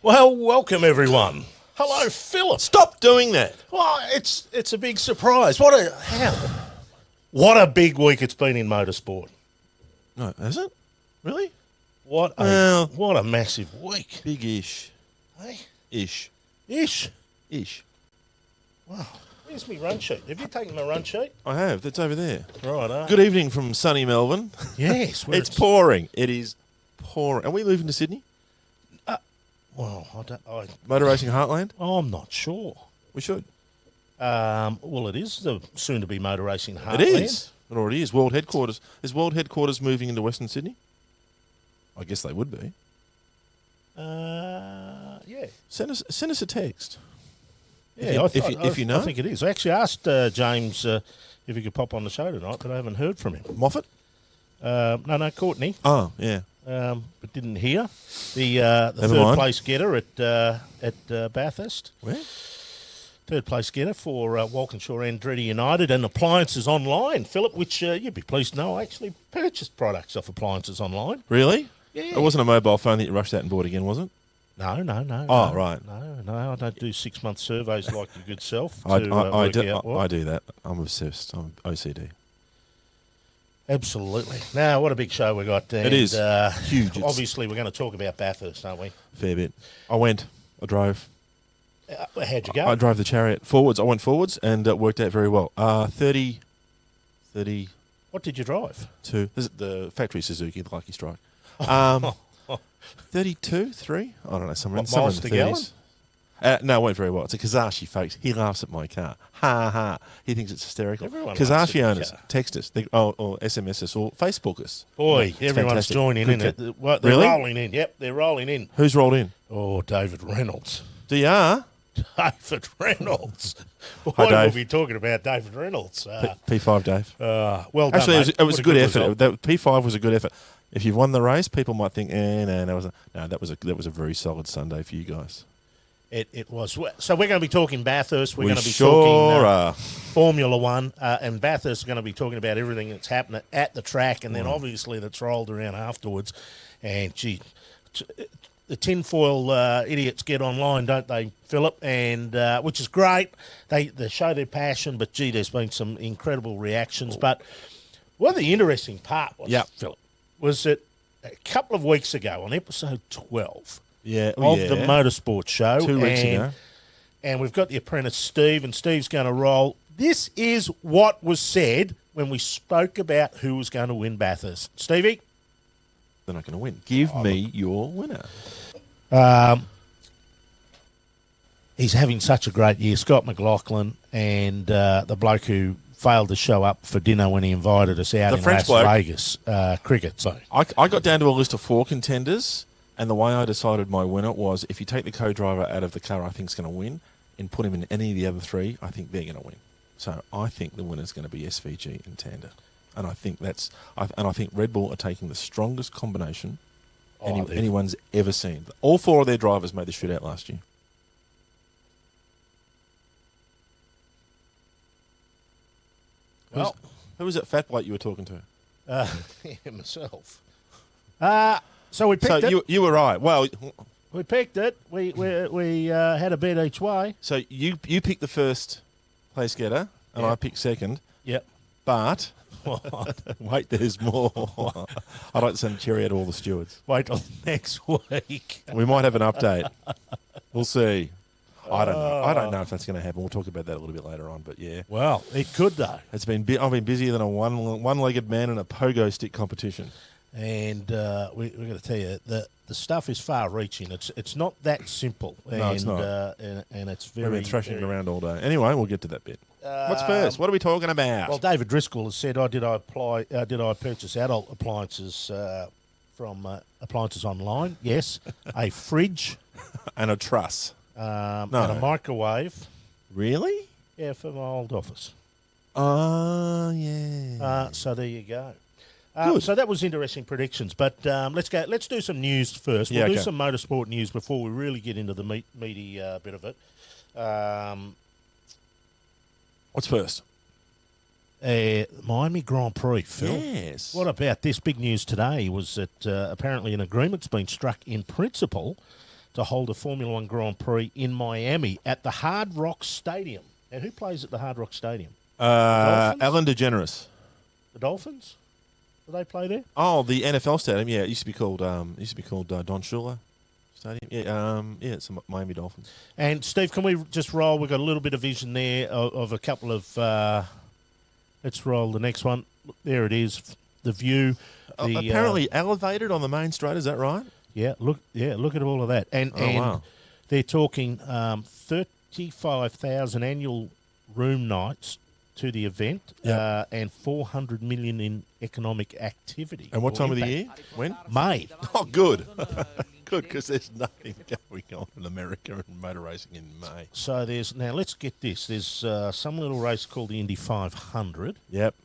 Well, welcome everyone. Hello, Philip. Stop doing that. Well, it's a big surprise. What a big week it's been in motorsport. No, has it? Really? What a massive week. Big-ish. Hey? Ish. Ish. Wow. Where's my run sheet? Have you taken my run sheet? I have. That's over there. Right. Good evening from sunny Melbourne. Yes. It's pouring. It is pouring. Are we moving to Sydney? Well, Motor Racing Heartland? I'm not sure. We should. Well, it is the soon-to-be Motor Racing Heartland. It is. It already is. World headquarters. Is World headquarters moving into Western Sydney? I guess they would be. Yeah. Send us a text. Yeah, if you know. I think it is. I actually asked James if he could pop on the show tonight, but I haven't heard from him. Moffat? No, Courtney. Oh, yeah. But didn't hear. The third place getter at Bathurst. Where? Third place getter for Walkinshaw Andretti United and Appliances Online, Philip, which you'd be pleased to know I actually purchased products off Appliances Online. Really? Yeah. It wasn't a mobile phone that you rushed out and bought again, was it? No. Oh, right. No, I don't do 6-month surveys like your good self. I do that. I'm obsessed. I'm OCD. Absolutely. Now, what a big show we got there. It is huge. Obviously, we're going to talk about Bathurst, aren't we? Fair bit. I drove. How'd you go? I drove the Chariot forwards. I went forwards and it worked out very well. 30. What did you drive? This is the factory Suzuki, the Lucky Strike. 32, 3? I don't know, somewhere in the 30s. No, it went very well. It's a Kazashi, folks. He laughs at my car. Ha ha. He thinks it's hysterical. Kazashi owners, text us, or SMS us, or Facebook us. Boy, everyone's fantastic. Joining in. They're really? Rolling in. Yep, they're rolling in. Who's rolled in? Oh, David Reynolds. DR? David Reynolds. Boy, Hi, Dave. we'll be talking about David Reynolds. P5, Dave. Well done, actually, mate. it was a good effort. P5 was a good effort. If you've won the race, people might think, that was a very solid Sunday for you guys. It was. So we're going to be talking Bathurst. We're going to be talking Formula One, and Bathurst is going to be talking about everything that's happening at the track, and then obviously that's rolled around afterwards. And gee, the tinfoil idiots get online, don't they, Philip? And which is great. They show their passion, but gee, there's been some incredible reactions. But what the interesting part was, Philip, was that a couple of weeks ago on episode 12 of the Motorsport Show. 2 weeks ago. And we've got the apprentice Steve, and Steve's going to roll. This is what was said when we spoke about who was going to win Bathurst. Stevie? They're not going to win. Give me your winner. He's having such a great year. Scott McLaughlin and the bloke who failed to show up for dinner when he invited us out in Las Vegas cricket. So I got down to a list of 4 contenders, and the way I decided my winner was if you take the co-driver out of the car I think is going to win and put him in any of the other 3, I think they're going to win. So I think the winner's going to be SVG and Tander. And I think Red Bull are taking the strongest combination anyone's ever seen. All 4 of their drivers made the shootout last year. Well, who was that fat bloke you were talking to? Myself. So we picked it. So you were right. Well, we picked it. We had a bet each way. So you picked the first place getter, and I picked second. Yep. But wait, there's more. I'd like to send a cherry out to all the stewards. Wait till next week. We might have an update. We'll see. I don't know. I don't know if that's going to happen. We'll talk about that a little bit later on. But yeah, well, it could though. I've been busier than a one-legged man in a pogo stick competition. And we're going to tell you that the stuff is far-reaching. It's not that simple. No, it's not. And it's very. We've been thrashing it around all day. Anyway, we'll get to that bit. What's first? What are we talking about? Well, David Driscoll has said, did I purchase adult appliances from Appliances Online? Yes. A fridge. And a truss. And a microwave. Really? Yeah, for my old office. Oh, yeah. So there you go. So that was interesting predictions, but let's do some news first. We'll do some motorsport news before we really get into the meaty bit of it. What's first? Miami Grand Prix, Phil. Yes. What about this? Big news today was that apparently an agreement's been struck in principle to hold a Formula One Grand Prix in Miami at the Hard Rock Stadium. And who plays at the Hard Rock Stadium? Ellen DeGeneres. The Dolphins? Do they play there? Oh, the NFL stadium. Yeah, it used to be called Don Shula Stadium. Yeah, it's the Miami Dolphins. And Steve, can we just roll? We've got a little bit of vision there of a couple of. Let's roll the next one. There it is. The view. Apparently elevated on the main straight. Is that right? Yeah. Look at all of that. And wow. They're talking 35,000 annual room nights to the event, and 400 million in economic activity. And what time of the year? When? May. Oh, good. Good, because there's nothing going on in America and motor racing in May. So let's get this. There's some little race called the Indy 500. Yep.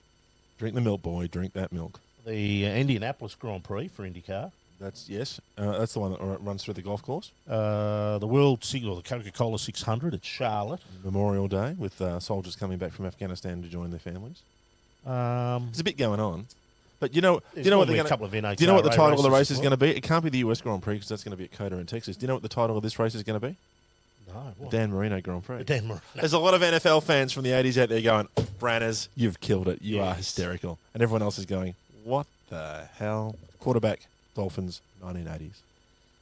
Drink the milk, boy. Drink that milk. The Indianapolis Grand Prix for IndyCar. That's the one that runs through the golf course. The the Coca-Cola 600 at Charlotte. Memorial Day with soldiers coming back from Afghanistan to join their families. There's a bit going on. But you know what they're going to. Do you know what the title of the race is going to be? It can't be the US Grand Prix because that's going to be at Coda in Texas. Do you know what the title of this race is going to be? No. What? Dan Marino Grand Prix. Dan Marino. There's a lot of NFL fans from the 80s out there going, Branners, you've killed it. You are hysterical. And everyone else is going, what the hell? Quarterback, Dolphins, 1980s.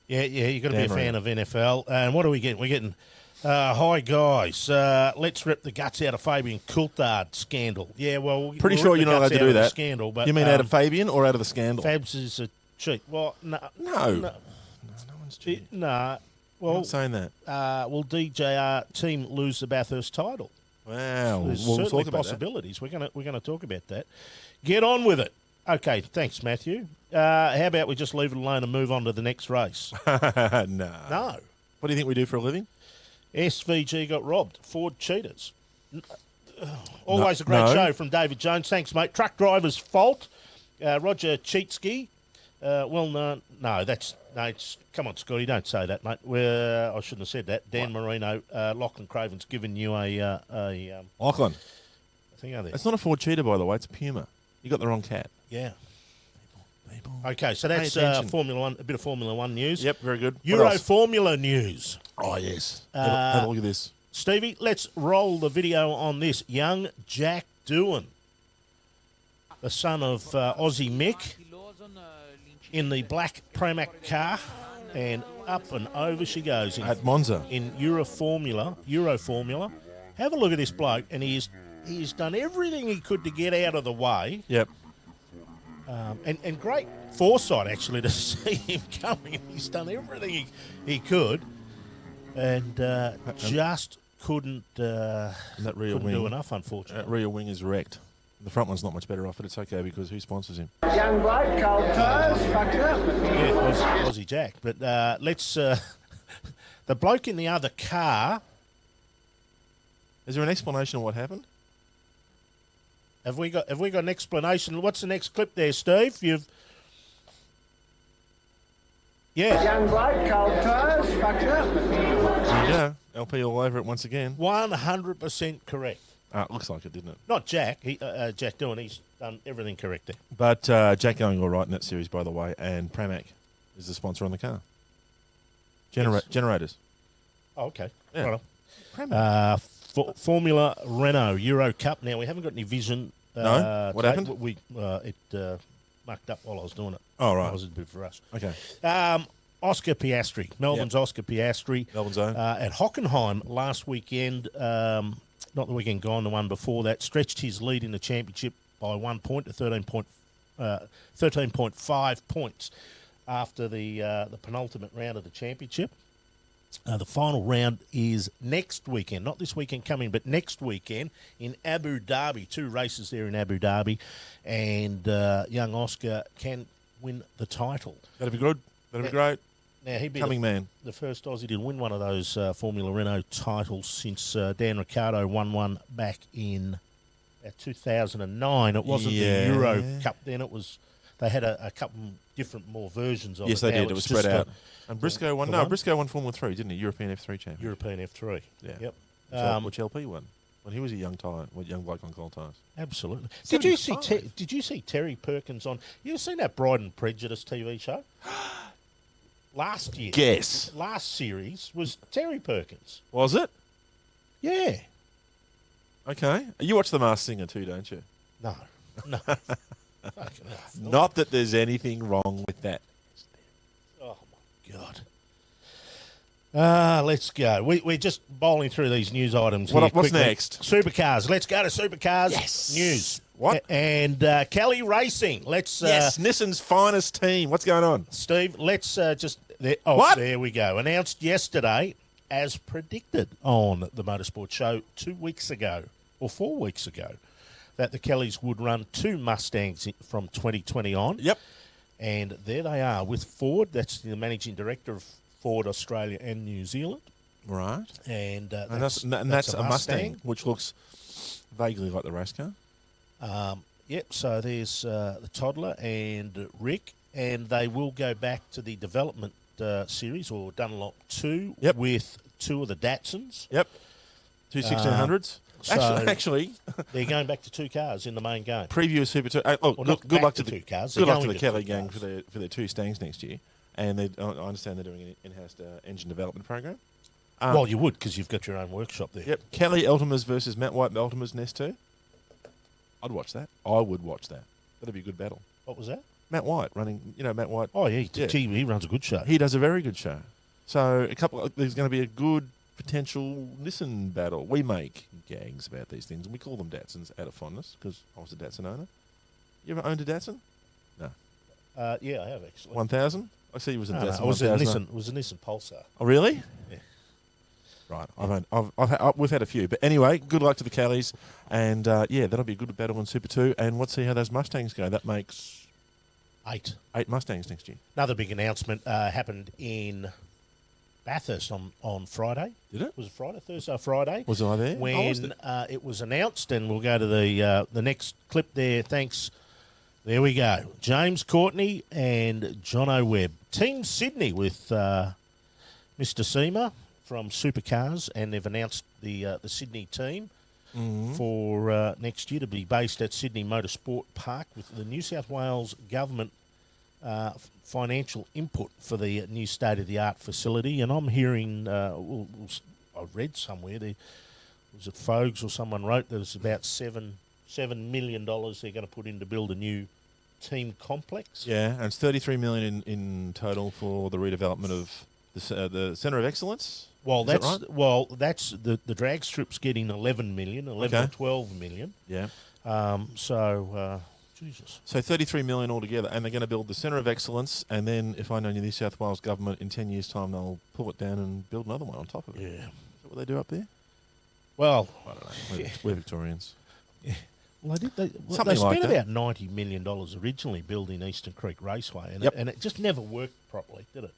Yeah, you got to be a fan of NFL. And what are we getting? We're getting, hi guys, let's rip the guts out of Fabian Coulthard scandal. Yeah, well, pretty sure you're not allowed to do that. Scandal, but you mean out of Fabian or out of the scandal? Fabs is a cheat. Well, no one's cheating. No. Well, I'm not saying that. Will DJR team lose the Bathurst title? Wow, There's certainly talk about possibilities. That. We're gonna talk about that. Get on with it. Okay, thanks, Matthew. How about we just leave it alone and move on to the next race? No. What do you think we do for a living? SVG got robbed. Ford cheaters. Always a great show from David Jones. Thanks, mate. Truck driver's fault. Roger Cheatsky. Come on, Scotty, don't say that, mate. I shouldn't have said that. Dan Marino, Lachlan Craven's given you a Lachlan. thing out there. It's not a Ford Cheetah, by the way. It's a Puma. You got the wrong cat. Yeah. People. Okay, so that's Formula One. A bit of Formula One news. Yep, very good. Euro Formula news. Oh yes. Have a look at this, Stevie. Let's roll the video on this. Young Jack Doohan, the son of Aussie Mick, in the black Pramac car, and up and over she goes at Monza in Euro Formula. Have a look at this bloke, and he's done everything he could to get out of the way. Yep. And great foresight, actually, to see him coming. He's done everything he could, and just couldn't do enough, unfortunately. That rear wing is wrecked. The front one's not much better off, but it's okay because who sponsors him? Young bloke, cold toes, fucked up. Yeah, Aussie Jack. But let's... the bloke in the other car... Is there an explanation of what happened? Have we got an explanation? What's the next clip there, Steve? Yeah. Young bloke, cold toes, fucked up. There you go. LP all over it once again. 100% correct. It looks like it, didn't it? Not Jack. Jack Doohan. He's done everything correct there. But Jack going all right in that series, by the way, and Pramac is the sponsor on the car. Generators. Oh, okay. Yeah. Right. Formula Renault Euro Cup. Now, we haven't got any vision. No? What happened? It mucked up while I was doing it. Oh, right. That was a bit for us. Okay. Oscar Piastri. Melbourne's Oscar Piastri. Melbourne's own. At Hockenheim last weekend, not the weekend gone, the one before that, stretched his lead in the championship by 1 point to 13.5 points after the penultimate round of the championship. The final round is next weekend, not this weekend coming, but next weekend in Abu Dhabi. 2 races there in Abu Dhabi, and young Oscar can win the title. That'd be good. That'd be great. Now, he'd be the first Aussie to win one of those Formula Renault titles since Dan Ricciardo won one back in 2009. It wasn't the Euro Cup then. It was they had a couple different more versions of it. Yes, they did. It was spread out. And Briscoe won. No, one? Briscoe won Formula 3, didn't he? European F3 champion. European F3. Yeah. Yep. Which LP won? When he was a young bloke on cold tyres. Absolutely. Did you see Terry Perkins on? You ever seen that Bride and Prejudice TV show? last year. Guess. Last series was Terry Perkins. Was it? Yeah. Okay. You watch The Masked Singer too, don't you? No. Fucking hell. Not that there's anything wrong with that. Oh, my God. Let's go. We're just bowling through these news items here What's quickly. next? Supercars. Let's go to Supercars Yes. news. What? And Kelly Racing. Let's Yes, Nissan's finest team. What's going on? Steve, let's just... What? There we go. Announced yesterday, as predicted on the Motorsport Show 2 weeks ago, or 4 weeks ago, that the Kellys would run 2 Mustangs from 2020 on. Yep. And there they are with Ford. That's the managing director of Ford Australia and New Zealand. Right. And That's a Mustang, which looks vaguely like the race car. Yep, so there's the toddler and Rick, and they will go back to the development series, or Dunlop 2, Yep. with 2 of the Datsuns. Yep. 2 1600s. Actually, they're going back to 2 cars in the main game. preview of Super 2. Good luck to the 2 cars. Good They're luck to going the to Kelly 2 gang cars. for their 2 Stangs next year. And I understand they're doing an in-house engine development program. Well, you would, because you've got your own workshop there. Yep. Kelly Eltimers versus Matt White Eltimers Nest 2. I'd watch that. I would watch that. That'd be a good battle. What was that? Matt White running, Matt White. Oh, yeah, Yeah. he runs a good show. He does a very good show. So there's going to be a good potential Nissan battle. We make gags about these things, and we call them Datsuns out of fondness, because I was a Datsun owner. You ever owned a Datsun? No. Yeah, I have, actually. 1000? I see you was a No, Datsun. it was a 1000. Nissan. It was a Nissan Pulsar. Oh, really? Yeah. Right. We've had a few, but anyway, good luck to the Callies, and that'll be a good battle in Super 2. And let's see how those Mustangs go. That makes 8 Mustangs next year. Another big announcement happened in Bathurst on Friday. Did it? Was it Friday? Thursday or Friday? Was I there? When I was there. it was announced, and we'll go to the next clip there. Thanks. There we go. James Courtney and Jono Webb. Team Sydney with Mr. Seamer from Supercars, and they've announced the Sydney team for next year to be based at Sydney Motorsport Park, with the New South Wales government financial input for the new state-of-the-art facility. And I'm hearing, I read somewhere, was it Fogues or someone wrote that it's about $7 million they're going to put in to build a new team complex. Yeah, and it's $33 million in total for the redevelopment of the Centre of Excellence. Well, Is that right? that's the drag strip's getting 11 Okay. or 12 million. Yeah. Jesus. So 33 million altogether, and they're going to build the Centre of Excellence, and then, if I know the New South Wales government, in 10 years' time, they'll pull it down and build another one on top of it. Yeah. Is that what they do up there? Well, I don't know. We're Victorians. well, they Something spent like that. about $90 million originally building Eastern Creek Raceway, and, Yep. it just never worked properly, did it?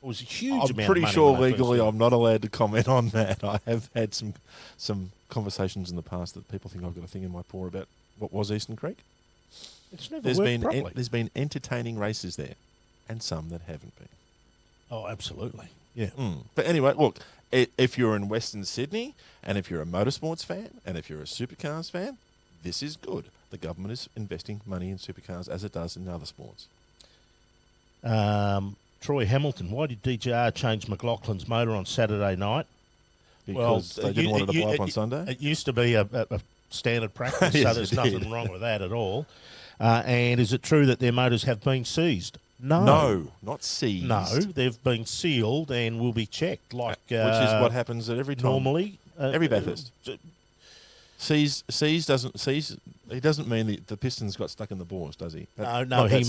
It was a huge amount of I'm pretty money sure when they first legally did it. I'm not allowed to comment on that. I have had some conversations in the past that people think I've got a thing in my paw about what was Eastern Creek. It's never worked properly. There's been entertaining races there, and some that haven't been. Oh, absolutely. Yeah. But anyway, look, if you're in Western Sydney, and if you're a motorsports fan, and if you're a supercars fan, this is good. The government is investing money in supercars as it does in other sports. Troy Hamilton, why did DJR change McLaughlin's motor on Saturday night? Because they didn't want it to blow up on Sunday? It used to be a standard practice, Yes, so there's it nothing did. wrong with that at all. And is it true that their motors have been seized? No, not seized. No, they've been sealed and will be checked, like which is what happens at every time. normally. Every Bathurst. Seized doesn't seize. He doesn't mean the piston's got stuck in the bores, does he? No, he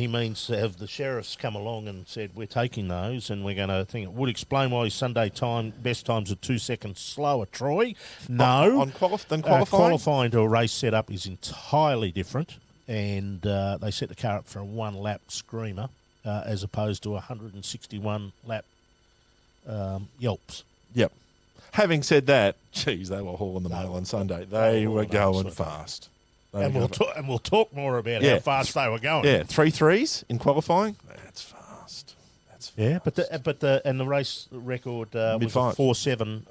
means have the sheriffs come along and said we're taking those and we're going to think it would explain why his Sunday best times are 2 seconds slower. Troy, no, on qualifying. Qualifying to a race setup is entirely different, and they set the car up for a 1-lap screamer as opposed to 161 lap yelps. Yep. Having said that, geez, they were hauling the mail on Sunday. They were going fast. And we'll talk more about how fast they were going. Yeah, 3 3s in qualifying. That's fast. Yeah, but the race record was a Mid-five. 4.7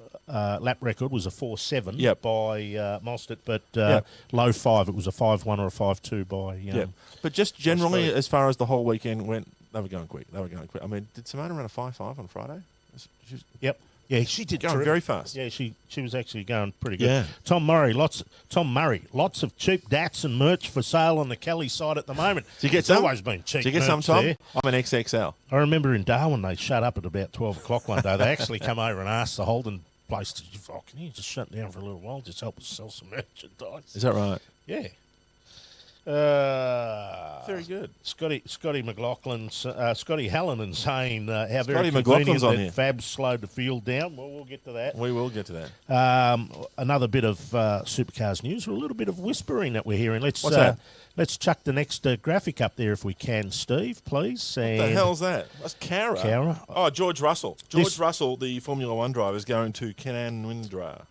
lap record was a 4.7 Yep. by Mostert, but Yep. low 5 it was a 5.1 or a 5.2 by But just generally, Australia. as far as the whole weekend went, They were going quick. I mean, did Simona run a 5.5 on Friday? She was Yep. Yeah, she did going very fast. Yeah, she was actually going pretty good. Yeah. Tom Murray, lots of cheap dats and merch for sale on the Kelly site at the moment. Did you get It's some? always been cheap. Did you get some, merch Tom? there. I'm an XXL. I remember in Darwin they shut up at about 12 o'clock one day. They actually come over and asked the Holden place, can you just shut down for a little while, just help us sell some merchandise? Is that right? Yeah. Very good. Scotty McLaughlin, Scotty Hallinan saying how Scotty very McLaughlin's convenient on that here. Fab's slowed the field down. Well, we'll get to that. We will get to that. Another bit of supercars news, or a little bit of whispering that we're hearing. What's that? Let's chuck the next graphic up there if we can, Steve, please. What the hell's that? That's Cara. Cara. Oh, George Russell. George Russell, the Formula One driver, is going to Cananwindra.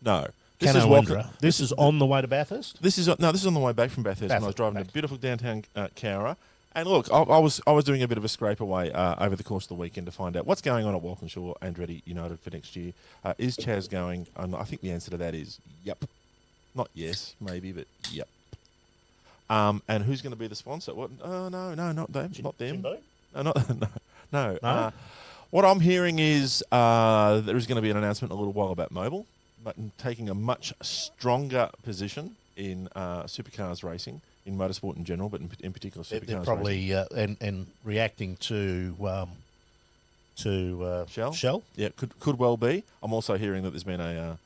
No. This is Cananwindra. This is on the way to Bathurst? This is on the way back from Bathurst. And I was driving to beautiful downtown Cowra. And look, I was doing a bit of a scrape away over the course of the weekend to find out what's going on at Walkinshaw Andretti United for next year. Is Chaz going? And I think the answer to that is yep. Not yes, maybe, but yep. And who's going to be the sponsor? What? No, not them. Not them. No. What I'm hearing is there is going to be an announcement in a little while about Mobil, but taking a much stronger position in supercars racing, in motorsport in general, but in particular supercars They're probably racing. and reacting to Shell. Yeah, could well be. I'm also hearing that there's been I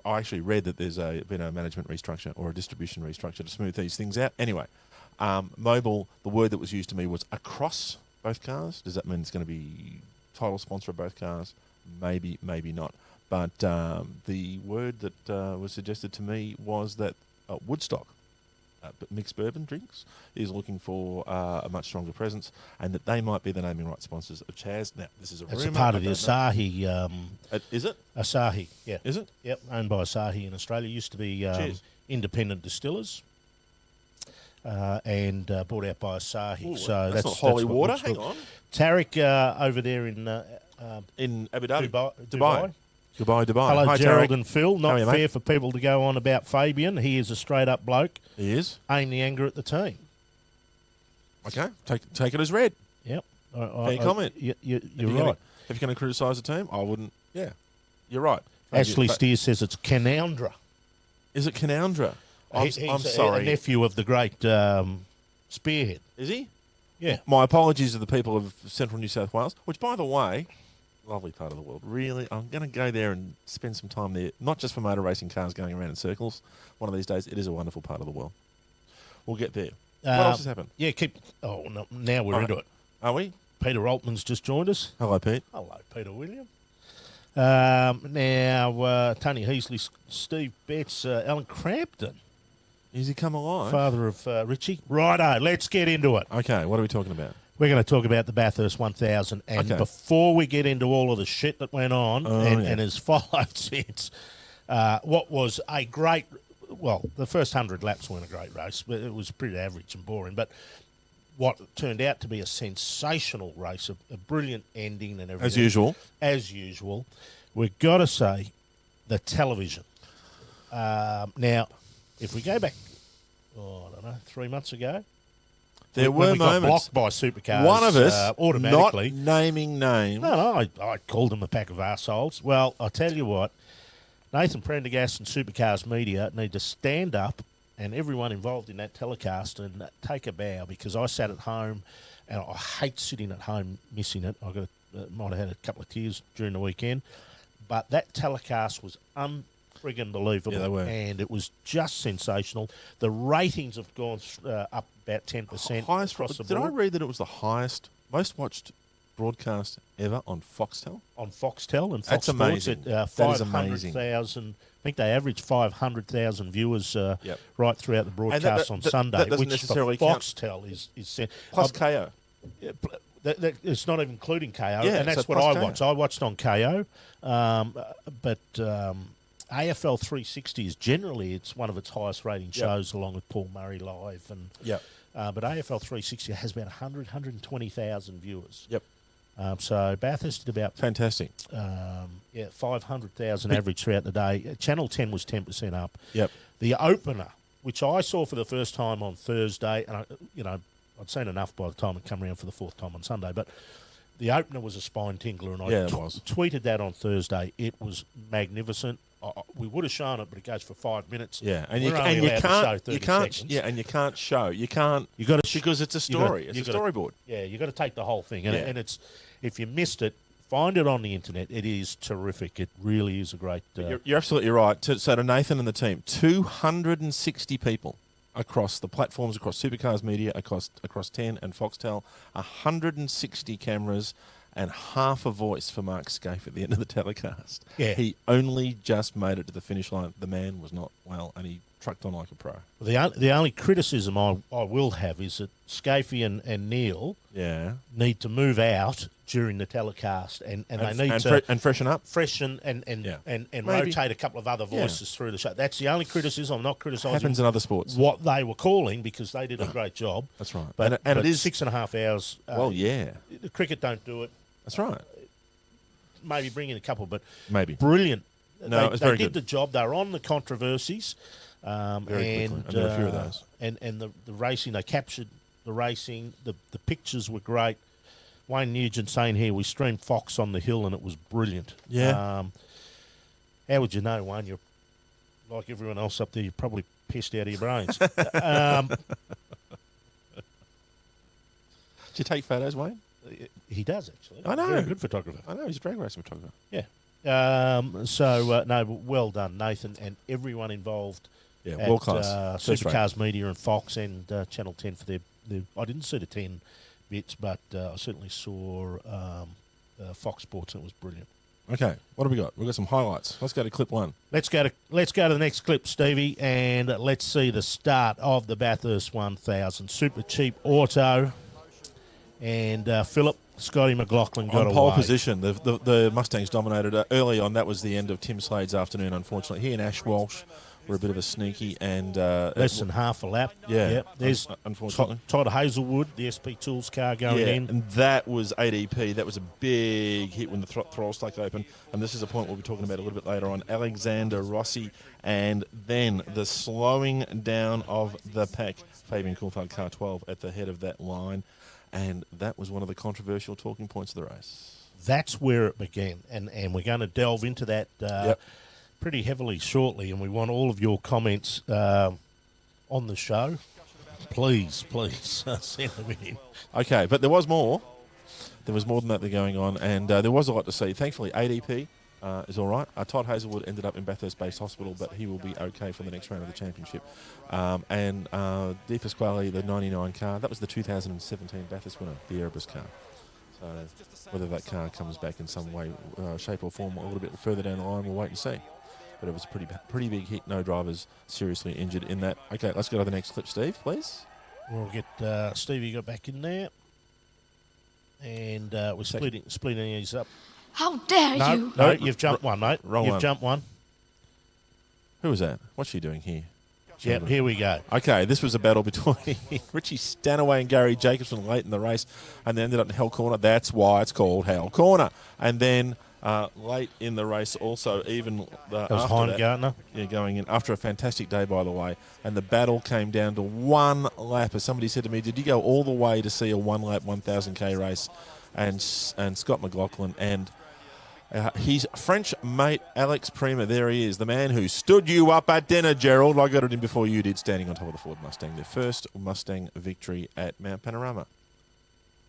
actually read that there's been a management restructure or a distribution restructure to smooth these things out. Anyway, Mobil, the word that was used to me was across both cars. Does that mean it's going to be title sponsor of both cars? Maybe, maybe not. But the word that was suggested to me was that Woodstock, mixed bourbon drinks, is looking for a much stronger presence, and that they might be the naming rights sponsors of Chaz. Now, this is a rumour. It's a part of the Asahi. Is it? Asahi, yeah. Is it? Yep, owned by Asahi in Australia. Used to be independent distillers. And bought out by Asahi. Ooh, so that's not holy water. Woodstock. Hang on. Tarek over there in Abu Dhabi. Dubai. Dubai. Hello, Hi, Gerald Tarek. and Phil. Not you, fair mate? for people to go on about Fabian. He is a straight-up bloke. He is. Aim the anger at the team. Okay, take it as read. Yep. Fair comment. You're right. If you're going to criticise the team, I wouldn't. Yeah, you're right. Ashley Steer says it's Canowndra. Is it Canowndra? I'm He's sorry. a nephew of the great Spearhead. Is he? Yeah. My apologies to the people of Central New South Wales, which, by the way, lovely part of the world. Really, I'm going to go there and spend some time there, not just for motor racing cars going around in circles. One of these days, it is a wonderful part of the world. We'll get there. What else has happened? Yeah, now we're into it. Are we? Peter Altman's just joined us. Hello, Pete. Hello, Peter William. Now, Tony Heasley, Steve Betts, Alan Crampton, Is he come alive? father of Richie. Righto, let's get into it. Okay, what are we talking about? We're going to talk about the Bathurst 1000. And Okay. before we get into all of the shit that went on and has followed since, what was a great, well, the first 100 laps weren't a great race, but it was pretty average and boring. But what turned out to be a sensational race, a brilliant ending and everything. As usual. We've got to say, the television. Now, if we go back, I don't know, 3 months ago, There when were we got moments. blocked by supercars. One of us automatically. not naming names. No, I called them a pack of arseholes. Well, I tell you what, Nathan Prendergast and Supercars Media need to stand up, and everyone involved in that telecast, and take a bow, because I sat at home, and I hate sitting at home missing it. Might have had a couple of tears during the weekend, but that telecast was unfriggin' believable. Yeah, they were. And it was just sensational. The ratings have gone up about 10% across the board. Did I read that it was the highest, most watched broadcast ever on Foxtel? On Foxtel and That's Fox Sports amazing. at That is amazing. 500,000. I think they averaged 500,000 viewers right throughout the broadcast that- on that- Sunday, that doesn't which necessarily for count. Foxtel is Plus KO. it's not even including KO, Yeah, and that's so what plus I KO. watched. I watched on KO, but AFL 360 is generally it's one of its highest rating shows, along with Paul Murray Live, and but AFL 360 has about 120,000 viewers. Yep. So Bathurst did about Fantastic. 500,000 average throughout the day. Channel 10 was 10% up. Yep. The opener, which I saw for the first time on Thursday, and I'd seen enough by the time it come around for the fourth time on Sunday. But the opener was a spine tingler, and I Yeah, it was. tweeted that on Thursday. It was magnificent. We would have shown it, but it goes for 5 minutes. Yeah, and We're you only allowed to show 30 seconds. Yeah, and you can't show. You can't. You got to because it's a story. It's a storyboard. Yeah, you got to take the whole thing, and, Yeah. and it's if you missed it, find it on the internet. It is terrific. It really is a great. You're absolutely right. So to Nathan and the team, 260 people across the platforms, across Supercars Media, across 10 and Foxtel, 160 cameras, and half a voice for Mark Scaife at the end of the telecast. Yeah. He only just made it to the finish line. The man was not well, and he trucked on like a pro. The only criticism I will have is that Scaife and Neil need to move out during the telecast, and they need to freshen up, and rotate a couple of other voices through the show. That's the only criticism. I'm not criticising. Happens in other sports. What they were calling, because they did a great job. That's right. But it is 6.5 hours. The cricket don't do it. That's right. Maybe bring in a couple, but maybe brilliant. No, it was very good. good. The job. They were on the controversies. Very quickly. And there were a few of those. And the racing, they captured the racing. The pictures were great. Wayne Nugent saying here, we streamed Fox on the Hill and it was brilliant. Yeah. How would you know, Wayne? You're like everyone else up there. You're probably pissed out of your brains. Did you take photos, Wayne? He does, actually. I know. Very good photographer. I know. He's a drag racing photographer. Yeah. No, well done, Nathan, and everyone involved. Yeah, at, world class. Supercars Media and Fox and Channel 10 for their. I didn't see the 10 bits, but I certainly saw Fox Sports, and it was brilliant. Okay, what have we got? We've got some highlights. Let's go to clip one. Let's go to the next clip, Stevie, and let's see the start of the Bathurst 1000 Supercheap Auto. And Philip, Scotty McLaughlin got on pole away. position. The Mustangs dominated early on. That was the end of Tim Slade's afternoon, unfortunately. He and Ash Walsh were a bit of a sneaky and less than half a lap. Yeah, yep. There's unfortunately Todd Hazelwood, the SP Tools car going in, and that was ADP. That was a big hit when the throttle stuck open. And this is a point we'll be talking about a little bit later on. Alexander Rossi, and then the slowing down of the pack. Fabian Coulthard, car 12, at the head of that line. And that was one of the controversial talking points of the race. That's where it began. And we're going to delve into that pretty heavily shortly. And we want all of your comments on the show. Please send them in. Okay, but there was more. There was more than that going on. And there was a lot to see. Thankfully, ADP is all right. Todd Hazelwood ended up in Bathurst-based hospital, but he will be okay for the next round of the championship. And Di Pasquale, the 99 car, that was the 2017 Bathurst winner, the Erebus car. So whether that car comes back in some way, shape or form a little bit further down the line, we'll wait and see. But it was a pretty big hit. No drivers seriously injured in that. Okay, let's go to the next clip, Steve, please. We'll get Stevie got back in there. And we're splitting these up. How dare you? No, you've jumped one, mate. Wrong you've one. jumped one. Who was that? What's she doing here? Yep, here we go. Okay, this was a battle between Richie Stanaway and Gary Jacobson late in the race, and they ended up in Hell Corner. That's why it's called Hell Corner. And then late in the race also, even That was after Heingartner. going in after a fantastic day, by the way. And the battle came down to one lap. As somebody said to me, did you go all the way to see a one-lap 1,000K race? And Scott McLaughlin and his French mate, Alex Prima, there he is, the man who stood you up at dinner, Gerald. I got it in before you did, standing on top of the Ford Mustang. Their first Mustang victory at Mount Panorama.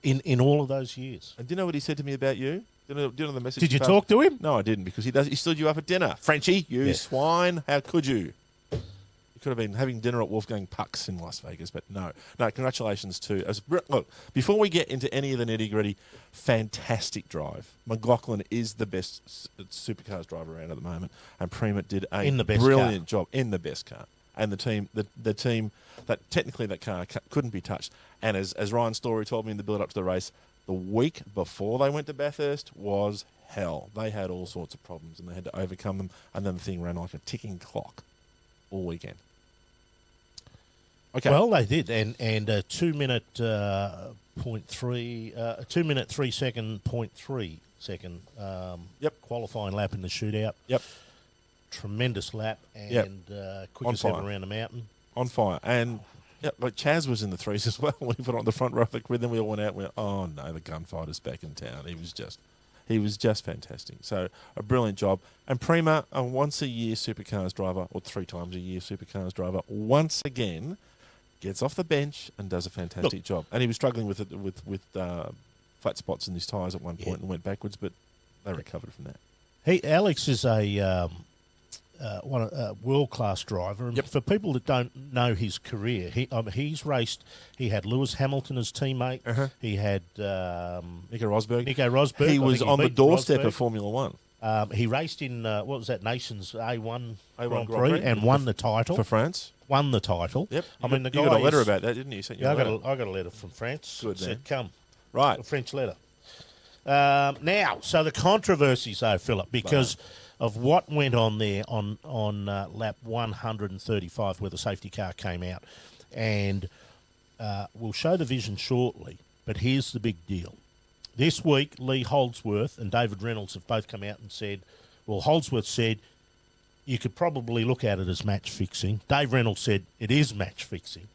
In all of those years. And do you know what he said to me about you? Do you know the message? Did you talk to him? No, I didn't, because he stood you up at dinner. Frenchie, you swine. How could you? You could have been having dinner at Wolfgang Puck's in Las Vegas, but no. No, congratulations to... Look, before we get into any of the nitty-gritty, fantastic drive. McLaughlin is the best supercars driver around at the moment, and Prima did a brilliant job in the best car. And the team, that technically that car couldn't be touched. And as Ryan Story told me in the build-up to the race, the week before they went to Bathurst was hell. They had all sorts of problems, and they had to overcome them, and then the thing ran like a ticking clock all weekend. Okay. Well, they did, and a 2 minute 0.3, 2 minute 3 second 0.3 second qualifying lap in the shootout. Yep. Tremendous lap and quickest ever around the mountain. On fire. And Yeah, like Chaz was in the threes as well. We put on the front row of the grid, then we all went out and went, oh no, the gunfighter's back in town. He was just fantastic. So a brilliant job. And Prima, a once-a-year supercars driver, or 3 times a year supercars driver, once again gets off the bench and does a fantastic job. And he was struggling with flat spots in his tyres at one point and went backwards, but they recovered from that. Alex is a world-class driver, and for people that don't know his career, he's raced. He had Lewis Hamilton as teammate. He had Nico Rosberg. He was on the doorstep of Formula One. He raced in what was that nation's A1 Grand Prix and won the title for France. Won the title. Yep. I mean, the guy you got a letter about that, didn't you? I got a letter from France. Good, said, man. "Come." Right. A French letter. Now, so the controversies, though, Philip, because of what went on there on lap 135 where the safety car came out. And we'll show the vision shortly, but here's the big deal. This week, Lee Holdsworth and David Reynolds have both come out and said, well, Holdsworth said, you could probably look at it as match fixing. Dave Reynolds said it is match fixing.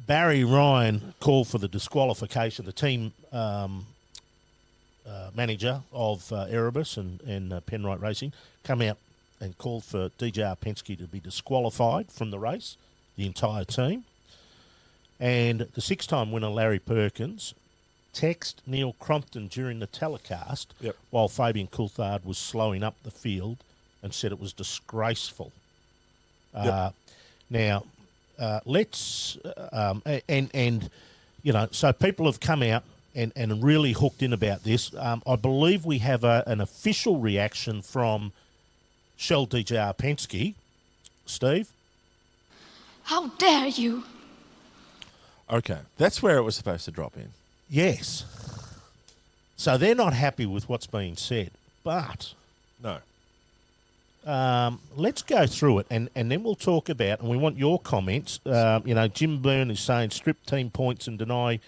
Barry Ryan called for the disqualification. The team manager of Erebus and Penrite Racing come out and called for DJR Penske to be disqualified from the race, the entire team. And the 6-time winner, Larry Perkins, texted Neil Crompton during the telecast while Fabian Coulthard was slowing up the field and said it was disgraceful. Now, let's so people have come out and really hooked in about this. I believe we have an official reaction from Shell DJR Penske. Steve? How dare you? Okay, that's where it was supposed to drop in. Yes. So they're not happy with what's being said, but... No. Let's go through it, and then we'll talk about, and we want your comments. Jim Byrne is saying strip team points and deny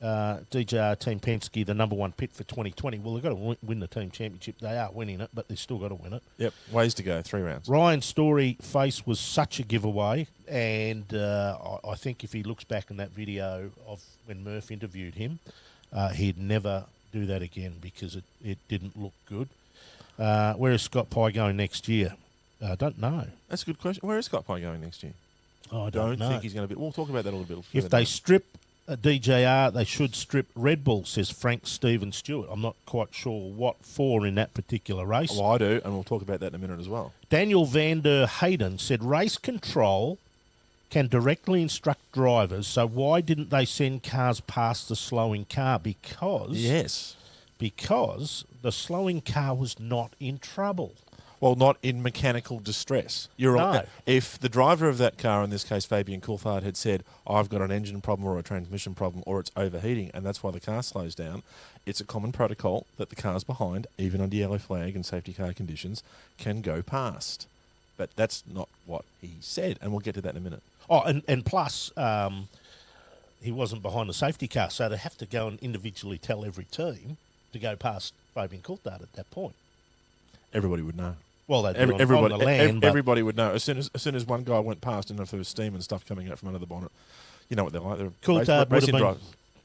DJR Team Penske the number 1 pit for 2020. Well, they've got to win the team championship. They are winning it, but they've still got to win it. Yep, ways to go, 3 rounds. Ryan's story face was such a giveaway, and I think if he looks back in that video of when Murph interviewed him, he'd never do that again because it didn't look good. Where is Scott Pye going next year? I don't know. That's a good question. Where is Scott Pye going next year? I don't know. Think he's going to be... We'll talk about that a little bit. If they strip a DJR, they should strip Red Bull, says Frank Stephen Stewart. I'm not quite sure what for in that particular race. Well, I do, and we'll talk about that in a minute as well. Daniel van der Hayden said race control can directly instruct drivers, so why didn't they send cars past the slowing car? Because the slowing car was not in trouble. Well, not in mechanical distress. You're right. If the driver of that car, in this case Fabian Coulthard, had said, I've got an engine problem or a transmission problem or it's overheating and that's why the car slows down, it's a common protocol that the cars behind, even under yellow flag and safety car conditions, can go past. But that's not what he said, and we'll get to that in a minute. Oh, and plus, he wasn't behind the safety car, so they have to go and individually tell every team to go past Fabian Coulthard at that point. Everybody would know. Well, they'd be on the land. Everybody would know. As soon as one guy went past, and if there was steam and stuff coming out from under the bonnet, you know what they're like. They're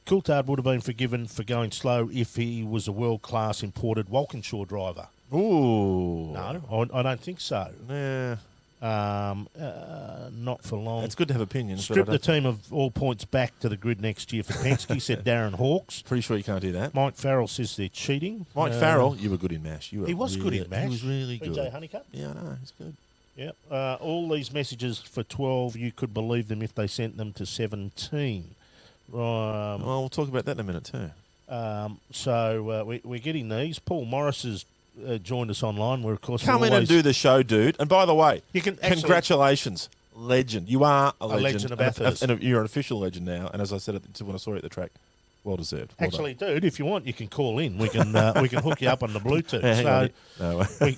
Coulthard would have been forgiven for going slow if he was a world-class imported Walkinshaw driver. Ooh. No, I don't think so. Yeah. Not for long. It's good to have opinions. Strip the team of all points back to the grid next year for Penske, said Darren Hawkes. Pretty sure you can't do that. Mike Farrell says they're cheating. Mike Farrell, you were good in MASH. He was good in MASH. He was really good. BJ Honeycutt? Yeah, I know. He's good. Yep. All these messages for 12, you could believe them if they sent them to 17. Well, we'll talk about that in a minute too. So we're getting these. Paul Morris has joined us online. Where of course come in and do the show, dude. And by the way, congratulations, legend. You are a legend of Bathurst, and you're an official legend now. And as I said when I saw you at the track, well deserved. Well actually, dude, if you want, you can call in. We can hook you up on the Bluetooth.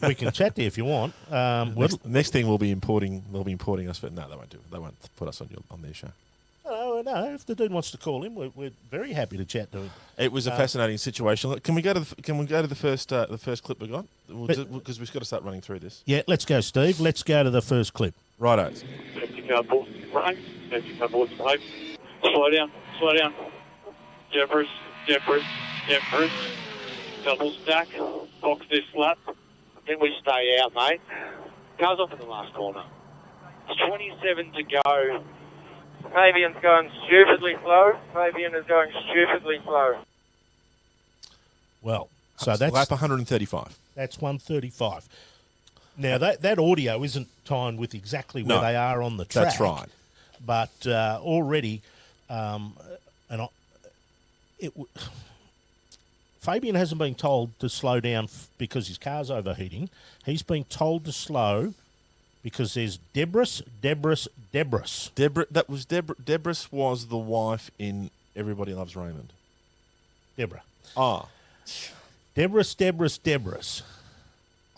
We can chat there if you want. Next thing we'll be importing. They'll be importing us, but no, they won't do it. They won't put us on their show. No, if the dude wants to call in, we're very happy to chat to him. It was a fascinating situation. Can we go to the first clip we got? Because we've got to start running through this. Yeah, let's go, Steve. Let's go to the first clip. Righto. Safety car boards behind. Safety car boards behind. Slow down. Jeffers. Double stack. Box this lap. Then we stay out, mate. Car's off in the last corner. It's 27 to go. Fabian's going stupidly slow. Fabian is going stupidly slow. Well, so that's lap 135. That's 135. Now that audio isn't timed with exactly where they are on the track. That's right. But already, Fabian hasn't been told to slow down because his car's overheating. He's been told to slow because there's Debris. Debris was the wife in Everybody Loves Raymond. Deborah. Ah. Debris.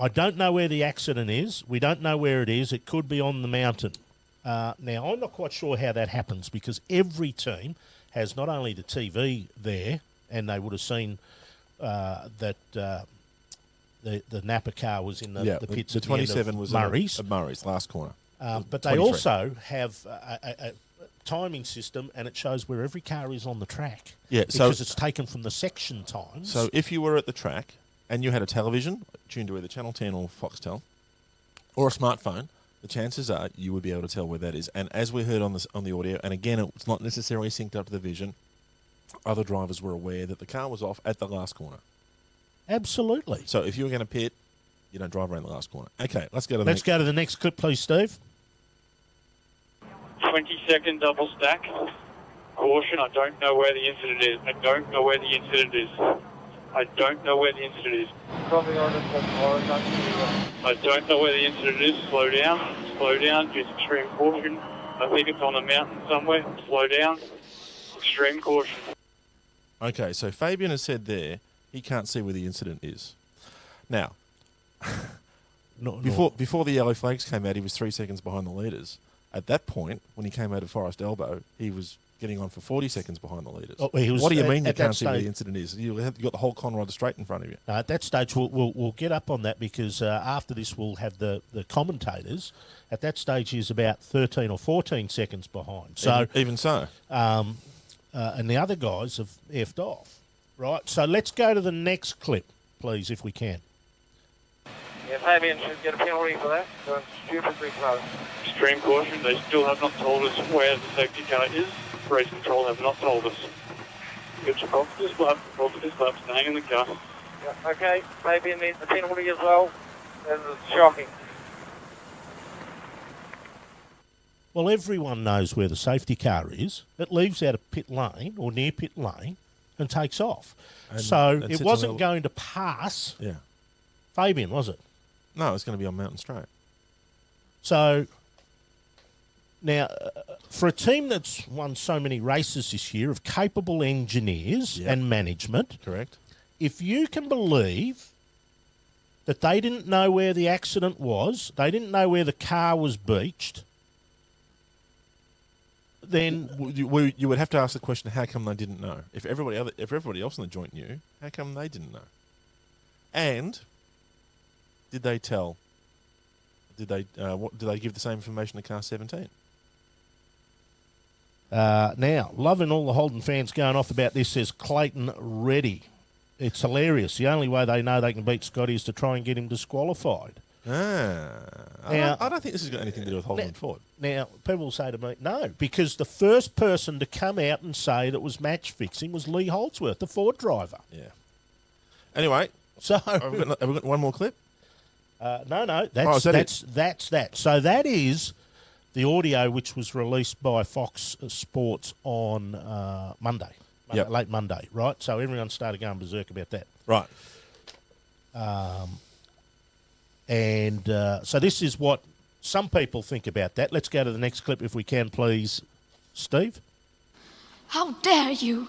I don't know where the accident is. We don't know where it is. It could be on the mountain. Now, I'm not quite sure how that happens because every team has not only the TV there, and they would have seen that the Napa car was in the pits. The 27 was Murray's. At Murray's, last corner. But they 23. also have a timing system, and it shows where every car is on the track. Yeah, because it's taken from the section times. So if you were at the track and you had a television tuned to either Channel 10 or Foxtel or a smartphone, the chances are you would be able to tell where that is. And as we heard on the audio, and again, it's not necessarily synced up to the vision, other drivers were aware that the car was off at the last corner. Absolutely. So if you were going to pit, you don't drive around the last corner. Okay, let's go to the next clip, please, Steve. 20-second double stack. Caution, I don't know where the incident is. I don't know where the incident is. I don't know where the incident is. I don't know where the incident is. Slow down, use extreme caution. I think it's on a mountain somewhere. Slow down, extreme caution. Okay, so Fabian has said there he can't see where the incident is. Now, before the yellow flags came out, he was 3 seconds behind the leaders. At that point, when he came out of Forest Elbow, he was getting on for 40 seconds behind the leaders. What do you mean you can't see where the incident is? You've got the whole Conrod straight in front of you. At that stage, we'll get up on that because after this, we'll have the commentators. At that stage, he's about 13 or 14 seconds behind. So even so. And the other guys have effed off. Right, so let's go to the next clip, please, if we can. Yeah, Fabian should get a penalty for that. Going stupidly close. Extreme caution. They still have not told us where the safety car is. Race control have not told us. Get your box this lap, staying in the car. Yeah, okay, Fabian needs the penalty as well. This is shocking. Well, everyone knows where the safety car is. It leaves out of pit lane or near pit lane and takes off. And so it wasn't going to pass Fabian, was it? No, it's going to be on Mountain Straight. So now, for a team that's won so many races this year of capable engineers and management, correct. If you can believe that they didn't know where the accident was, they didn't know where the car was beached, then you would have to ask the question: how come they didn't know? If everybody else in the joint knew, how come they didn't know? And did they tell? Did they give the same information to car 17? Now, loving all the Holden fans going off about this, says Clayton Reddy. It's hilarious. The only way they know they can beat Scotty is to try and get him disqualified. Now, I don't think this has got anything to do with Holden Ford. Now, people will say to me, no, because the first person to come out and say that was match fixing was Lee Holdsworth, the Ford driver. Yeah. Anyway, so have we got one more clip? No, that's that. So that is the audio which was released by Fox Sports on Monday, late Monday, right? So everyone started going berserk about that. Right. So this is what some people think about that. Let's go to the next clip if we can, please, Steve. How dare you?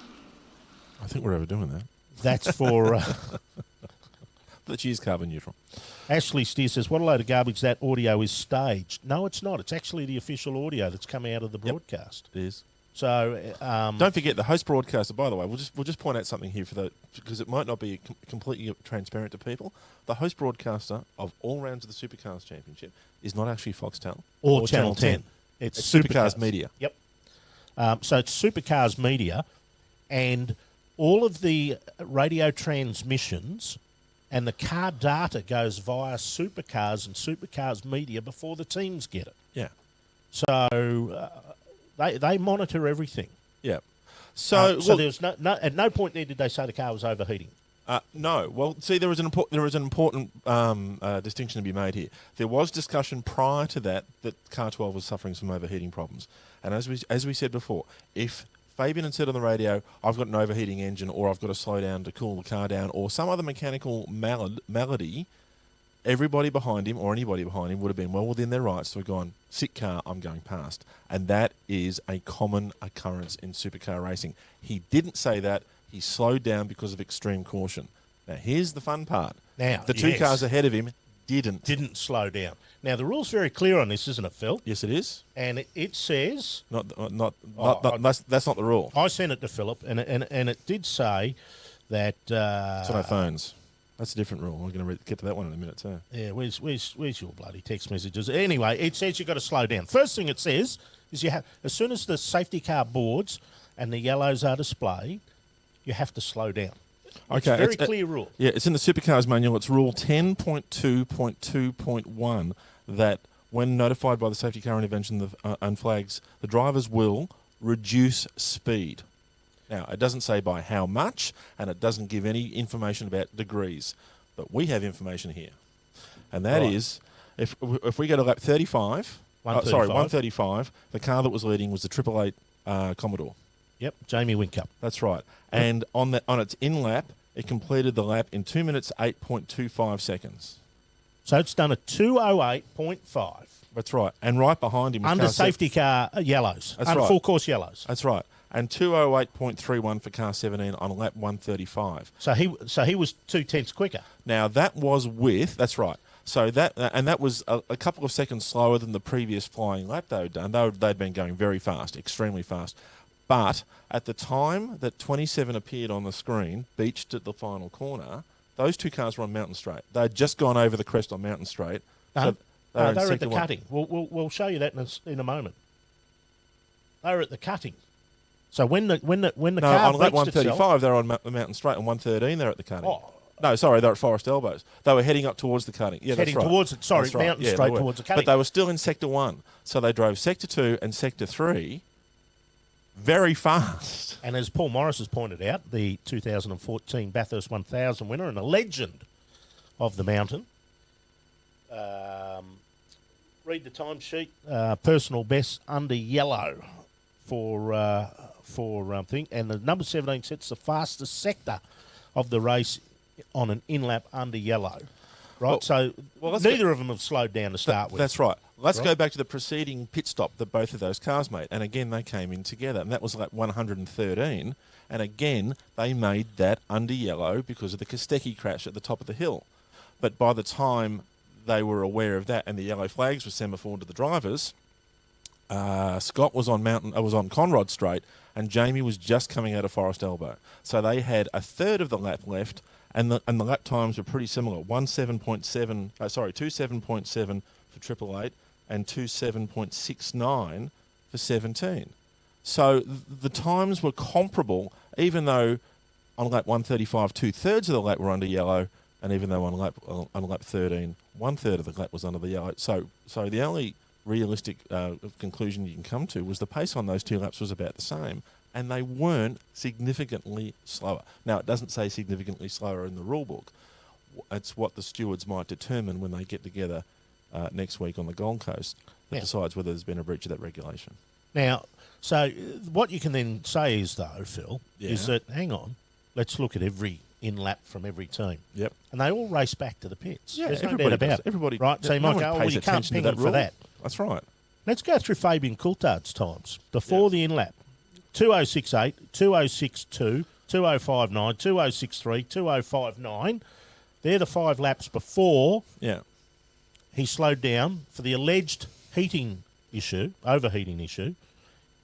I think we're overdoing that. That's for... But she is carbon neutral. Ashley Steer says, what a load of garbage, that audio is staged. No, it's not. It's actually the official audio that's come out of the broadcast. It is. So don't forget the host broadcaster. By the way, we'll just point out something here because it might not be completely transparent to people. The host broadcaster of all rounds of the Supercars Championship is not actually Foxtel or Channel 10. It's Supercars Media. Yep. So it's Supercars Media, and all of the radio transmissions and the car data goes via Supercars and Supercars Media before the teams get it. Yeah. So they monitor everything. Yeah. So there was no at no point there did they say the car was overheating. No. Well, see, there was an important distinction to be made here. There was discussion prior to that Car 12 was suffering some overheating problems, and as we said before, if Fabian had said on the radio, "I've got an overheating engine," or "I've got to slow down to cool the car down," or some other mechanical malady, everybody behind him or anybody behind him would have been well within their rights to have gone, "Sick car, I'm going past," and that is a common occurrence in supercar racing. He didn't say that. He slowed down because of extreme caution. Now, here's the fun part. Now, the two cars ahead of him didn't slow down. Now, the rule's very clear on this, isn't it, Phil? Yes, it is. And it says... That's not the rule. I sent it to Philip, and it did say that... it's on our phones. That's a different rule. We're going to get to that one in a minute, too. Yeah, where's your bloody text messages? Anyway, it says you've got to slow down. First thing it says is as soon as the safety car boards and the yellows are displayed, you have to slow down. It's a very clear rule. Yeah, it's in the Supercars manual. It's Rule 10.2.2.1 that when notified by the safety car intervention and flags, the drivers will reduce speed. Now, it doesn't say by how much, and it doesn't give any information about degrees. But we have information here. And that is, if we go to lap 135, the car that was leading was the 888 Commodore. Yep, Jamie Whincup. That's right. Yep. And on its in-lap, it completed the lap in 2 minutes, 8.25 seconds. So it's done a 2:08.5. That's right. And right behind him was under safety car yellows. That's under right. Full course yellows. That's right. And 2:08.31 for car 17 on lap 135. So he was 0.2 quicker. Now that was with, that's right. So that was a couple of seconds slower than the previous flying lap they'd done. They'd been going very fast, extremely fast. But at the time that 27 appeared on the screen, beached at the final corner, those two cars were on Mountain Straight. They'd just gone over the crest on Mountain Straight. No, so they were at the cutting. We'll show you that in a moment. They were at the cutting. So when the car on lap 135, itself, they were on Mountain Straight. On 113, they're at the cutting. Oh. No, sorry, they're at Forest Elbows. They were heading up towards the cutting. Yeah, heading that's right. towards it. Sorry, That's right. Mountain Yeah, Straight they were. towards the cutting. But they were still in Sector 1. So they drove Sector 2 and Sector 3 very fast. And as Paul Morris has pointed out, the 2014 Bathurst 1000 winner and a legend of the mountain. Read the timesheet. Personal best under yellow for thing. And the number 17 sets the fastest sector of the race on an in-lap under yellow. Right? Neither of them have slowed down to start with. That's right. Let's go back to the preceding pit stop that both of those cars made. And again, they came in together. And that was lap 113. And again, they made that under yellow because of the Kostecki crash at the top of the hill. But by the time they were aware of that and the yellow flags were semaphored to the drivers, Scott was on Conrod Straight, and Jamie was just coming out of Forest Elbow. So they had a third of the lap left, and the lap times were pretty similar. 27.7 for 888 and 27.69 for 17. So the times were comparable, even though on lap 135, 2/3 of the lap were under yellow, and even though on lap 13, 1/3 of the lap was under the yellow. So the only realistic conclusion you can come to was the pace on those two laps was about the same, and they weren't significantly slower. Now, it doesn't say significantly slower in the rule book. It's what the stewards might determine when they get together next week on the Gold Coast that decides whether there's been a breach of that regulation. Now, so what you can then say is, though, Phil, is that, hang on, let's look at every in-lap from every team. Yep. And they all race back to the pits. Yeah, there's no everybody doubt about does. it. Everybody, right? So you might go, well, you can't ping them for that. That's right. Let's go through Fabian Coulthard's times before the in-lap. 2068, 2062, 2059, 2063, 2059. They're the 5 laps before he slowed down for the alleged overheating issue.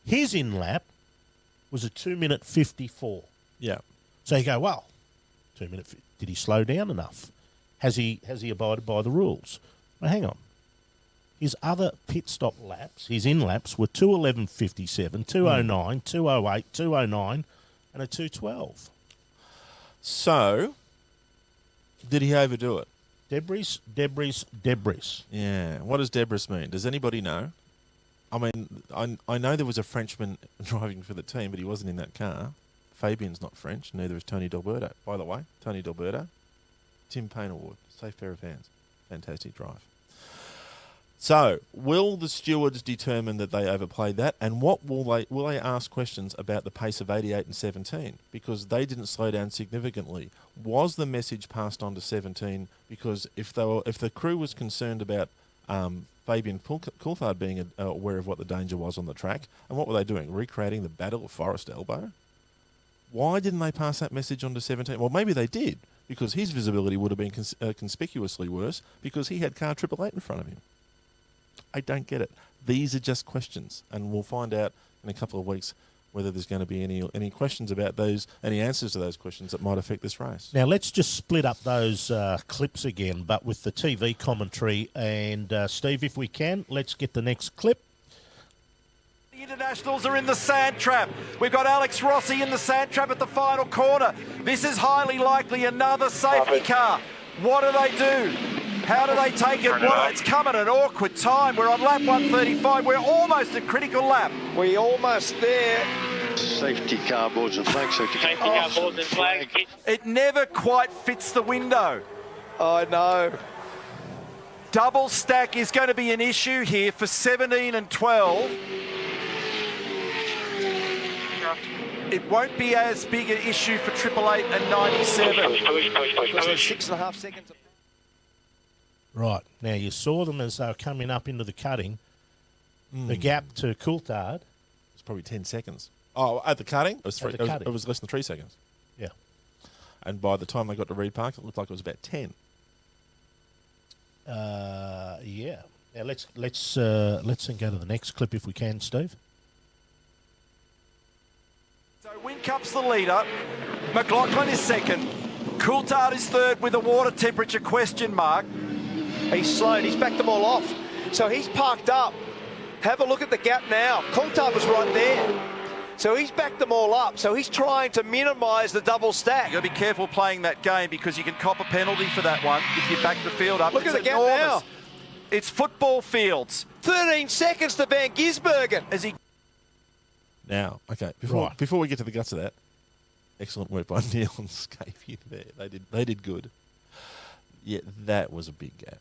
His in-lap was a 2-minute 54. Yeah. So you go, well, 2 minutes. Did he slow down enough? Has he abided by the rules? Well, hang on. His other pit stop laps, his in laps, were 2:11.57, 2:09, 2:08, 2:09, and a 2:12. So, did he overdo it? Debris. Yeah. What does debris mean? Does anybody know? I mean, I know there was a Frenchman driving for the team, but he wasn't in that car. Fabian's not French, neither is Tony Delberto. By the way, Tony Delberto, Tim Payne Award, safe pair of hands. Fantastic drive. So, will the stewards determine that they overplayed that? And what will they ask questions about the pace of 88 and 17? Because they didn't slow down significantly. Was the message passed on to 17? Because if the crew was concerned about Fabian Coulthard being aware of what the danger was on the track, and what were they doing? Recreating the Battle of Forest Elbow? Why didn't they pass that message on to 17? Well, maybe they did, because his visibility would have been conspicuously worse because he had car 888 in front of him. I don't get it. These are just questions, and we'll find out in a couple of weeks whether there's going to be any questions about those, any answers to those questions that might affect this race. Now, let's just split up those clips again, but with the TV commentary. And, Steve, if we can, let's get the next clip. The internationals are in the sand trap. We've got Alex Rossi in the sand trap at the final corner. This is highly likely another safety car. What do they do? How do they take it? Well, it's come at an awkward time. We're on lap 135. We're almost at critical lap. We almost there. Safety car boards and flag. Safety car boards and flag. It never quite fits the window. I know. Double stack is going to be an issue here for 17 and 12. It won't be as big an issue for 888 and 97. Because there's 6.5 seconds. Right. Now, you saw them as they were coming up into the cutting. The gap to Coulthard. It's probably 10 seconds. Oh, at the cutting? It was less than 3 seconds. Yeah. And by the time they got to Reed Park, it looked like it was about 10. Yeah. Now, let's then go to the next clip if we can, Steve. So Whincup's the leader. McLaughlin is second. Coulthard is third with a water temperature question mark. He's slowed. He's backed them all off. So he's parked up. Have a look at the gap now. Coulthard was right there. So he's backed them all up. So he's trying to minimise the double stack. You've got to be careful playing that game because you can cop a penalty for that one if you back the field up. Look at the gap now. It's football fields. 13 seconds to Van Gisbergen. As he Now, okay, before we get to the guts of that, excellent work by Neil and Scapey there. They did good. Yeah, that was a big gap.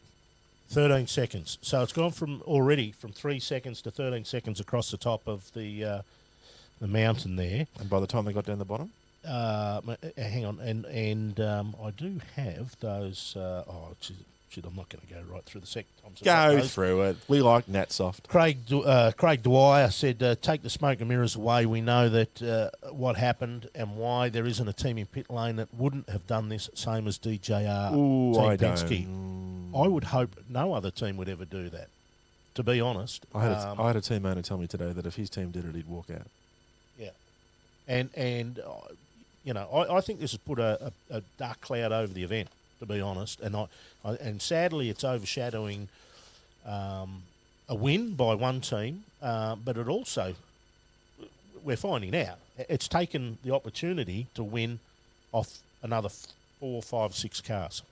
13 seconds. So it's gone from 3 seconds to 13 seconds across the top of the mountain there. And by the time they got down the bottom? Hang on. And I do have those. I'm not going to go right through the second time. Go through it. We like Natsoft. Craig Dwyer said, take the smoke and mirrors away. We know that what happened and why there isn't a team in pit lane that wouldn't have done this, same as DJR. Ooh, Team I Penske. don't. I would hope no other team would ever do that, to be honest. I had a team owner tell me today that if his team did it, he'd walk out. Yeah. And I think this has put a dark cloud over the event, to be honest, and sadly it's overshadowing a win by one team, but it also, we're finding out, it's taken the opportunity to win off another 4, 5, 6 cars.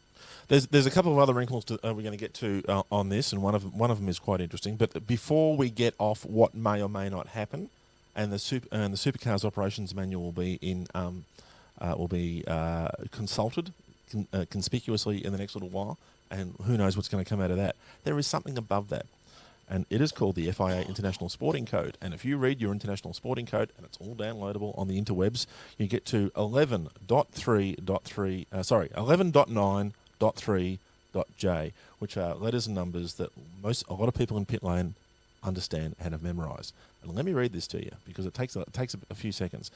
There's a couple of other wrinkles we're going to get to on this, and one of them is quite interesting. But before we get off what may or may not happen, and the Supercars operations manual will be consulted conspicuously in the next little while, and who knows what's going to come out of that. There is something above that, and it is called the FIA International Sporting Code. And if you read your International Sporting Code, and it's all downloadable on the interwebs, you get to 11.9.3.j, which are letters and numbers that a lot of people in pit lane understand and have memorised. And let me read this to you because it takes a few seconds.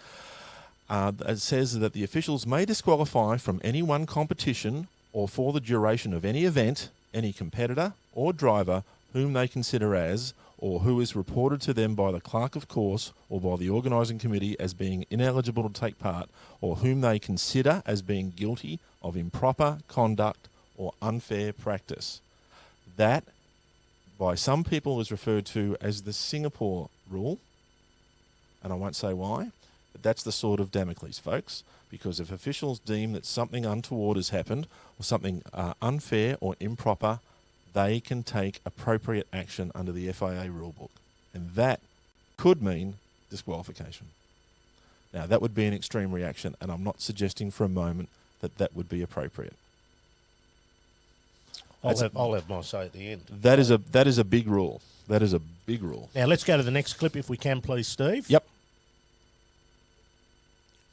It says that the officials may disqualify from any one competition or for the duration of any event, any competitor or driver whom they consider as, or who is reported to them by the clerk of course or by the organising committee as being ineligible to take part, or whom they consider as being guilty of improper conduct or unfair practice. That by some people is referred to as the Singapore rule, and I won't say why, but that's the sword of Damocles, folks, because if officials deem that something untoward has happened or something unfair or improper, they can take appropriate action under the FIA rulebook, and that could mean disqualification. Now, that would be an extreme reaction, and I'm not suggesting for a moment that that would be appropriate. I'll have my say at the end. That is a big rule. That is a big rule. Now, let's go to the next clip if we can, please, Steve. Yep.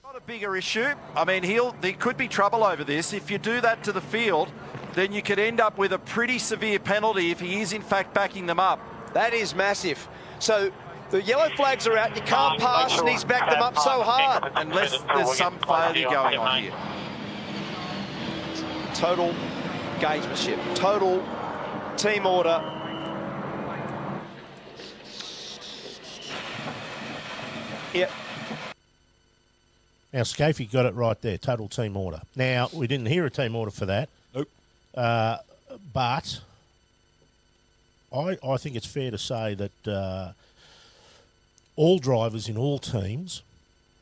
Not a bigger issue. I mean, there could be trouble over this. If you do that to the field, then you could end up with a pretty severe penalty if he is in fact backing them up. That is massive. So the yellow flags are out. You can't pass, and he's backed them up so hard. Unless there's some failure going on here. Total gamesmanship. Total team order. Yep. Now, Scafey got it right there, total team order. Now, we didn't hear a team order for that. Nope. But I think it's fair to say that all drivers in all teams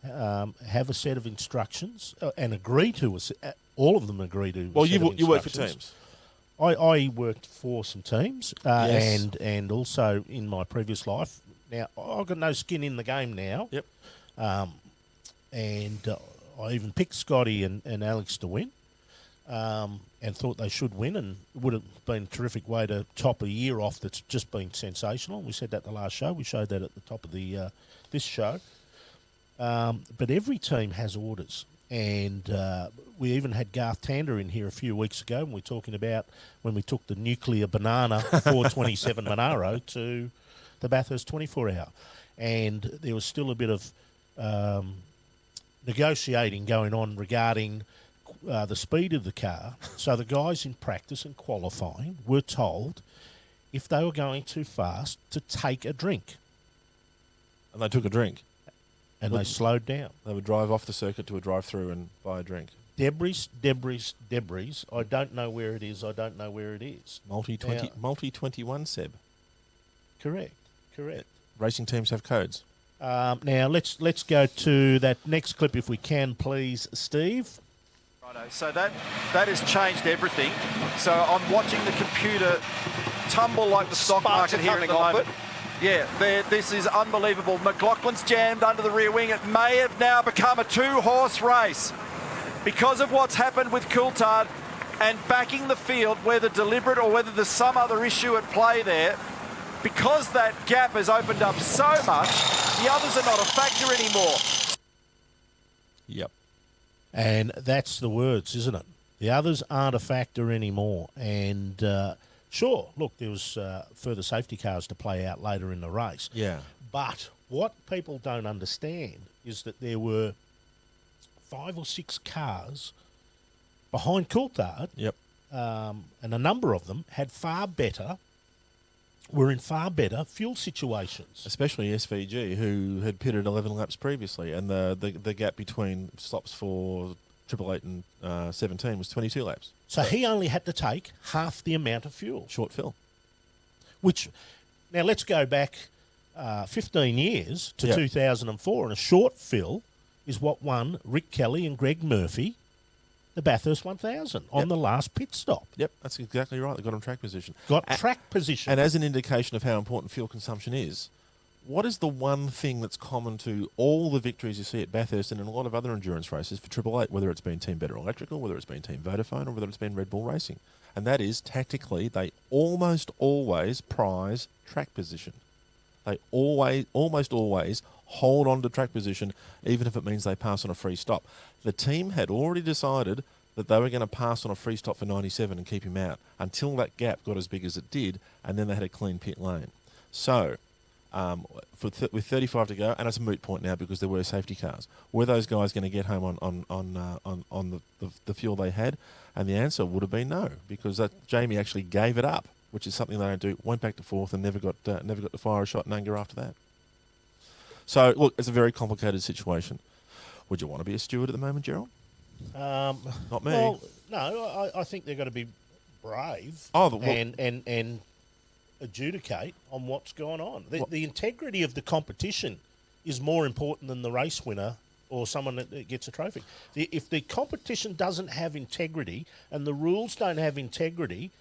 have a set of instructions and agree to all of them agree to. Well, you work for teams. I worked for some teams, Yes. and also in my previous life. Now I've got no skin in the game now. Yep. And I even picked Scotty and Alex to win, and thought they should win, and it would have been a terrific way to top a year off that's just been sensational. We said that the last show. We showed that at the top of the this show. But every team has orders, and we even had Garth Tander in here a few weeks ago, and we were talking about when we took the nuclear banana 427 Monaro to the Bathurst 24-hour, and there was still a bit of negotiating going on regarding the speed of the car. So the guys in practice and qualifying were told if they were going too fast to take a drink. And they took a drink. And they slowed down. They would drive off the circuit to a drive-through and buy a drink. Debris. I don't know where it is. Multi-21, Seb. Correct. Racing teams have codes. Now let's go to that next clip if we can, please, Steve. Righto. So that has changed everything. So I'm watching the computer tumble like the stock Sparks market are here at the coming off moment. Yeah, this is unbelievable. McLaughlin's jammed under the rear wing. It may have now become a two-horse race because of what's happened with Coulthard and backing the field, whether deliberate or whether there's some other issue at play there. Because that gap has opened up so much, the others are not a factor anymore. Yep. And that's the words, isn't it? The others aren't a factor anymore. And sure, look, there was further safety cars to play out later in the race. Yeah. But what people don't understand is that there were 5 or 6 cars behind Coulthard. Yep. And a number of them were in far better fuel situations. Especially SVG, who had pitted 11 laps previously, and the gap between stops for 888 and 17 was 22 laps. So he only had to take half the amount of fuel. Short fill. Which, now let's go back 15 years to Yep. 2004, and a short fill is what won Rick Kelly and Greg Murphy the Bathurst 1000 on the last pit stop. Yep, that's exactly right. They got on track position. Track position. And as an indication of how important fuel consumption is, what is the one thing that's common to all the victories you see at Bathurst and in a lot of other endurance races for 888, whether it's been Team Better Electrical, whether it's been Team Vodafone, or whether it's been Red Bull Racing? And that is, tactically, they almost always prize track position. They almost always hold on to track position, even if it means they pass on a free stop. The team had already decided that they were going to pass on a free stop for 97 and keep him out until that gap got as big as it did, and then they had a clean pit lane. So, with 35 to go, and it's a moot point now because there were safety cars, were those guys going to get home on the fuel they had? And the answer would have been no, because Jamie actually gave it up, which is something they don't do. Went back to fourth and never got to fire a shot in anger after that. So, look, it's a very complicated situation. Would you want to be a steward at the moment, Gerald? Not me. Well, no, I think they've got to be brave. Oh, and adjudicate on what's going on. The integrity of the competition is more important than the race winner or someone that gets a trophy. If the competition doesn't have integrity and the rules don't have integrity,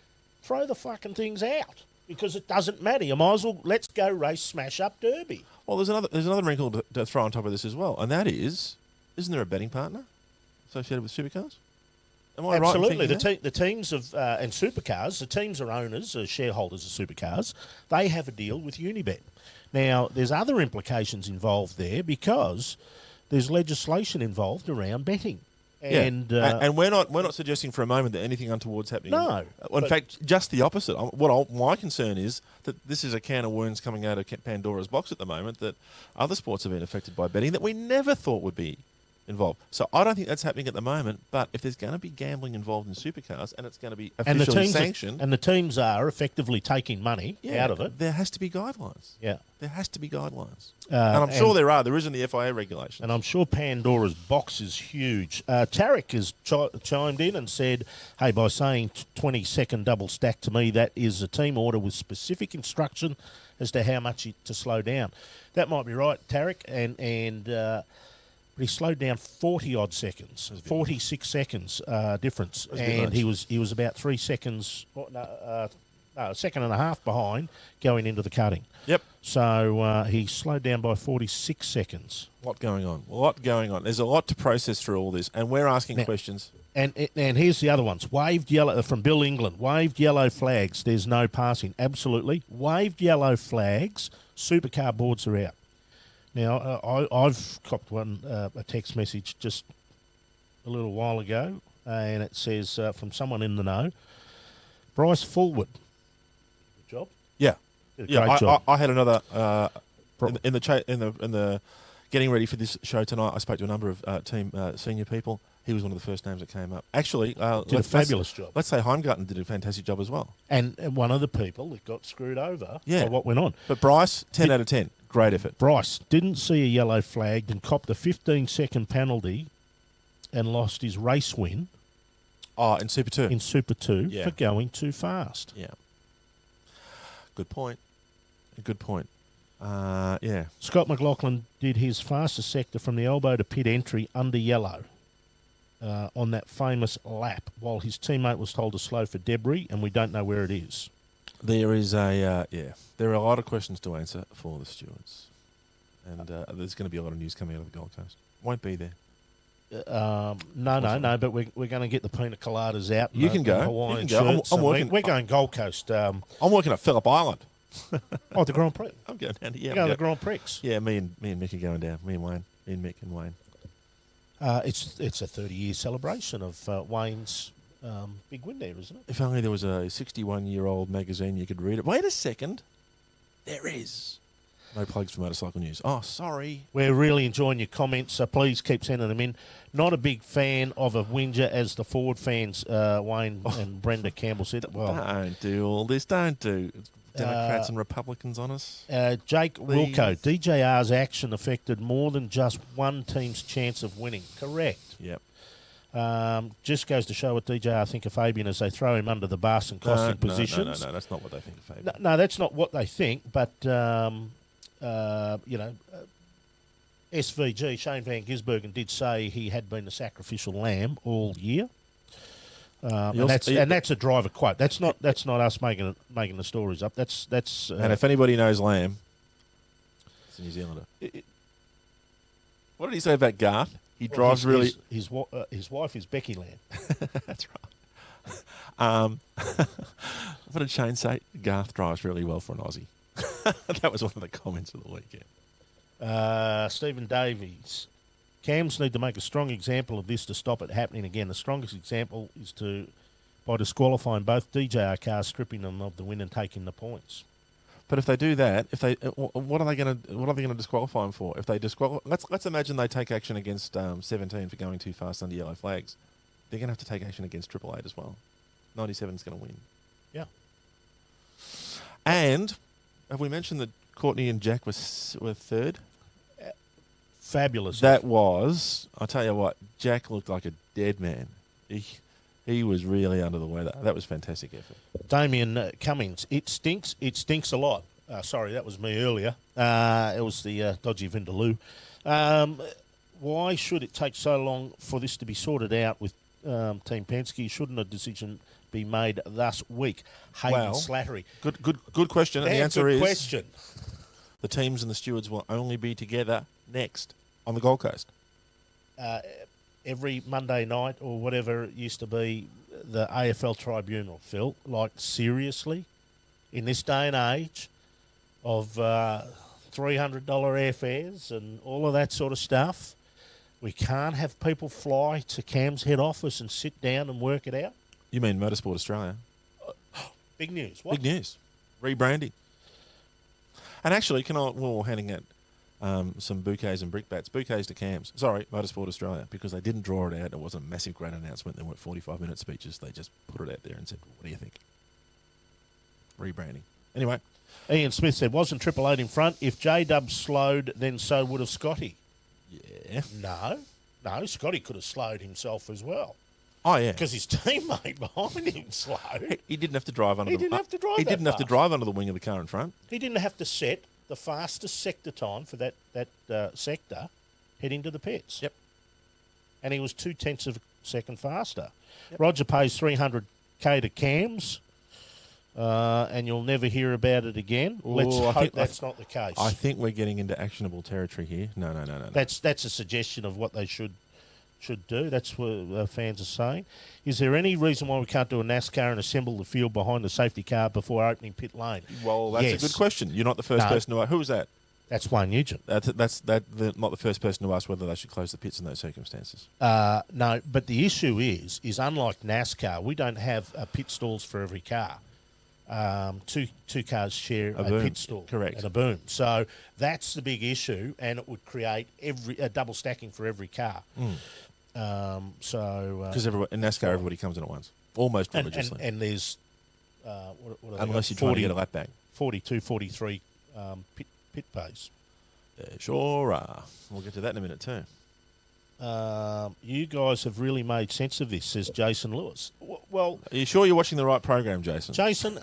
throw the fucking things out because it doesn't matter. You might as well let's go race smash up derby. Well, there's another wrinkle to throw on top of this as well, and that is, isn't there a betting partner associated with supercars? Am I Absolutely. right in thinking The teams of and supercars, the teams are owners, shareholders of supercars. They have a deal with Unibet. Now, there's other implications involved there because there's legislation involved around betting. And we're not suggesting for a moment that anything untoward's happening. No. In fact, just the opposite. My concern is that this is a can of worms coming out of Pandora's box at the moment, that other sports have been affected by betting that we never thought would be involved. So I don't think that's happening at the moment, but if there's going to be gambling involved in supercars and it's going to be officially sanctioned... And the teams are effectively taking money out of it. There has to be guidelines. Yeah. There has to be guidelines. And I'm sure there are. There is in the FIA regulations. And I'm sure Pandora's box is huge. Tarek has chimed in and said, hey, by saying 20-second double stack to me, that is a team order with specific instruction as to how much to slow down. That might be right, Tarek, but he slowed down 40-odd seconds, 46 seconds difference, and he was about 3 seconds, a second and a half behind going into the cutting. Yep. So he slowed down by 46 seconds. A lot going on. There's a lot to process through all this, and we're asking questions. And here's the other ones. Waved yellow, from Bill England, waved yellow flags, there's no passing. Absolutely. Waved yellow flags, supercar boards are out. Now, I've copped a text message just a little while ago, and it says from someone in the know, Bryce Fullwood. Good job. Yeah, Did a great job. I had another in the getting ready for this show tonight. I spoke to a number of team senior people. He was one of the first names that came up. Actually, did a fabulous job. Let's say Heimgarten did a fantastic job as well. And one of the people that got screwed over by what went on. But Bryce, 10 out of 10. Great effort. Bryce didn't see a yellow flag and copped a 15-second penalty and lost his race win. Oh, in Super 2. In Super 2 for going too fast. Yeah. Good point. Yeah. Scott McLaughlin did his fastest sector from the elbow to pit entry under yellow on that famous lap while his teammate was told to slow for debris, and we don't know where it is. There is there are a lot of questions to answer for the stewards, and there's going to be a lot of news coming out of the Gold Coast. Won't be there. No, but we're going to get the pina coladas out. You can go. Hawaiian you can go. shirts, I'm working. We're going Gold Coast. I'm working at Phillip Island. Oh, the Grand Prix. I'm going down. Yeah, going to the Grand Prix. Yeah, me and Mick are going down. Me and Wayne. Me and Mick and Wayne. It's a 30-year celebration of Wayne's big win there, isn't it? If only there was a 61-year-old magazine you could read it. Wait a second. There is. No plugs for Motorcycle News. Oh, sorry. We're really enjoying your comments, so please keep sending them in. Not a big fan of a whinger, as the Ford fans, Wayne and Brenda Campbell said. Well, don't do all this. Don't do Democrats and Republicans on us. Jake Wilco, DJR's action affected more than just one team's chance of winning. Correct. Yep. Just goes to show what DJR think of Fabian as they throw him under the bus and cost him positions. No, that's not what they think of Fabian. No, that's not what they think, but, SVG, Shane Van Gisbergen, did say he had been the sacrificial lamb all year. And that's a driver quote. That's not us making the stories up. That's and if anybody knows Lamb, it's a New Zealander. What did he say about Garth? He drives really. His wife is Becky Lamb. That's right. What did Shane say? Garth drives really well for an Aussie. That was one of the comments of the weekend. Stephen Davies. Cams need to make a strong example of this to stop it happening again. The strongest example is by disqualifying both DJR cars, stripping them of the win and taking the points. But if they do that, what are they going to disqualify them for? If they let's imagine they take action against 17 for going too fast under yellow flags. They're going to have to take action against Triple 8 as well. 97 is going to win. Yeah. And have we mentioned that Courtney and Jack were third? Fabulous. That was, I'll tell you what, Jack looked like a dead man. He was really under the weather. That was fantastic effort. Damien Cummings, it stinks a lot. Sorry, that was me earlier. It was the dodgy Vindaloo. Why should it take so long for this to be sorted out with Team Penske? Shouldn't a decision be made thus week? Hayden Slattery. Good question. And the answer is question. The teams and the stewards will only be together next on the Gold Coast. Every Monday night or whatever it used to be, the AFL tribunal, Phil. Like, seriously? In this day and age of $300 airfares and all of that sort of stuff, we can't have people fly to Cam's head office and sit down and work it out? You mean Motorsport Australia? Big news. What? Big news. Rebranding. And actually, we're handing out some bouquets and brickbats. Bouquets to Cams. Sorry, Motorsport Australia, because they didn't draw it out. It wasn't a massive, great announcement. There weren't 45-minute speeches. They just put it out there and said, what do you think? Rebranding. Anyway. Ian Smith said, wasn't Triple Eight in front? If J-Dub slowed, then so would have Scotty. Yeah. No, Scotty could have slowed himself as well. Oh, yeah. Because his teammate behind him slowed. He didn't have to drive under He didn't have to drive under the wing of the car in front. He didn't have to set the fastest sector time for that sector heading to the pits. Yep. And he was 0.2 of a second faster. Yep. Roger pays $300K to Cams, and you'll never hear about it again. Let's hope that's not the case. I think we're getting into actionable territory here. No. That's a suggestion of what they should do. That's what fans are saying. Is there any reason why we can't do a NASCAR and assemble the field behind the safety car before opening pit lane? Well, that's a good question. You're not the first person to ask. Who was that? That's Wayne Nugent. Not the first person to ask whether they should close the pits in those circumstances. No, but the issue is unlike NASCAR, we don't have pit stalls for every car. Two cars share a pit stall, correct, and a boom. So that's the big issue, and it would create a double stacking for every car. Because in NASCAR, everybody comes in at once, almost religiously. And there's unless you're trying to get a lap back, 42, 43 pit pace. Sure are. We'll get to that in a minute too. You guys have really made sense of this, says Jason Lewis. Well, are you sure you're watching the right program, Jason? Jason,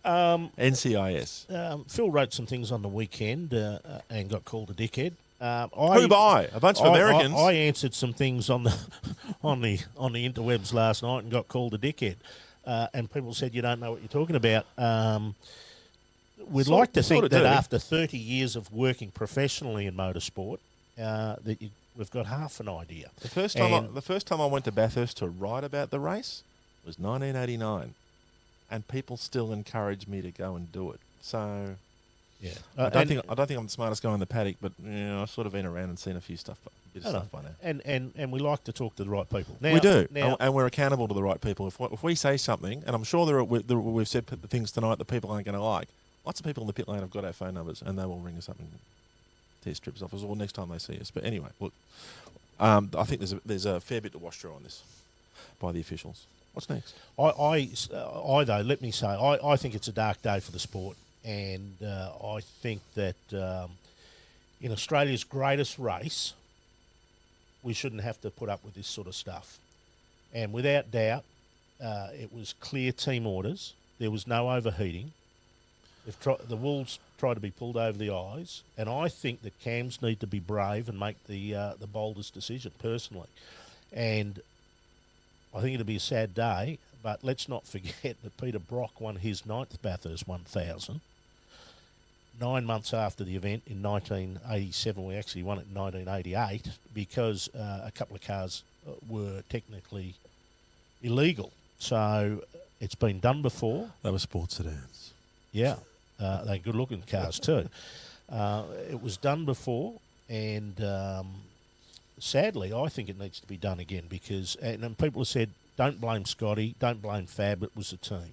NCIS. Phil wrote some things on the weekend and got called a dickhead. Who by? A bunch of Americans. I answered some things on the on the interwebs last night and got called a dickhead. And people said you don't know what you're talking about. We'd like to think that after 30 years of working professionally in motorsport, that we've got half an idea. The first time I went to Bathurst to write about the race was 1989, and people still encourage me to go and do it. So, yeah, I don't think I'm the smartest guy in the paddock, but I've sort of been around and seen a few stuff, stuff by now. And we like to talk to the right people. Now, we do, and we're accountable to the right people. If we say something, and I'm sure we've said things tonight that people aren't going to like. Lots of people in the pit lane have got our phone numbers, and they will ring us up and test strips off us, or next time they see us. But anyway, look, I think there's a fair bit to wash through on this by the officials. What's next? I though, let me say, I think it's a dark day for the sport, and I think that in Australia's greatest race, we shouldn't have to put up with this sort of stuff. And without doubt, it was clear team orders. There was no overheating. The wolves try to be pulled over the eyes, and I think that Cams need to be brave and make the boldest decision personally. And I think it'll be a sad day, but let's not forget that Peter Brock won his 9th Bathurst 1000. 9 months after the event in 1987, we actually won it in 1988 because a couple of cars were technically illegal. So it's been done before. They were sports sedans. Yeah. They're good-looking cars too. It was done before, and sadly, I think it needs to be done again because and people have said, don't blame Scotty, don't blame Fab, it was a team.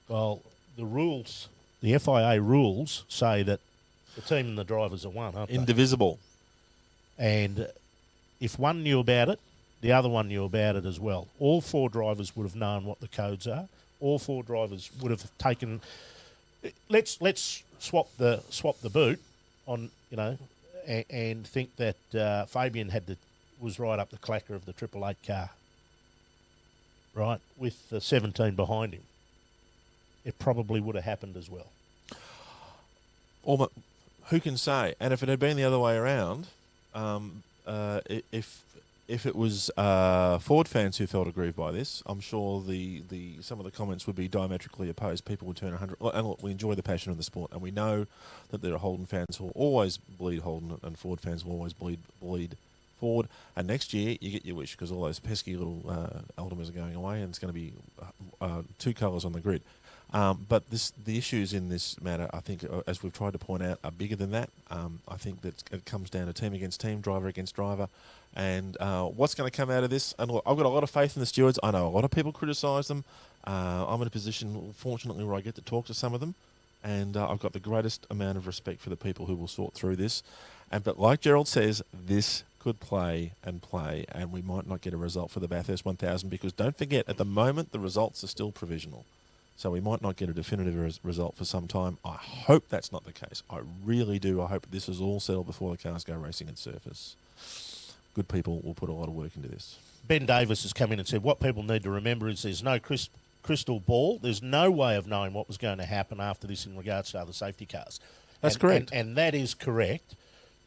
Well, the rules, the FIA rules say that the team and the drivers are one, aren't they? Indivisible. And if one knew about it, the other one knew about it as well. All 4 drivers would have known what the codes are. All 4 drivers would have taken... Let's swap the boot on, and think that Fabian was right up the clacker of the 888 car. right, with the 17 behind him, it probably would have happened as well. Who can say? And if it had been the other way around, if it was Ford fans who felt aggrieved by this, I'm sure some of the comments would be diametrically opposed. People would turn 100. And look, we enjoy the passion of the sport, and we know that there are Holden fans who will always bleed Holden, and Ford fans will always bleed Ford. And next year, you get your wish, because all those pesky little Aldermers are going away, and it's going to be two colours on the grid. But the issues in this matter, I think, as we've tried to point out, are bigger than that. I think that it comes down to team against team, driver against driver, and what's going to come out of this. And look, I've got a lot of faith in the stewards. I know a lot of people criticise them. I'm in a position, fortunately, where I get to talk to some of them, and I've got the greatest amount of respect for the people who will sort through this. But like Gerald says, this could play, and we might not get a result for the Bathurst 1000, because don't forget, at the moment, the results are still provisional. So we might not get a definitive result for some time. I hope that's not the case. I really do. I hope this is all settled before the cars go racing at surface. Good people will put a lot of work into this. Ben Davis has come in and said what people need to remember is there's no crystal ball. There's no way of knowing what was going to happen after this in regards to other safety cars. That's correct. And that is correct.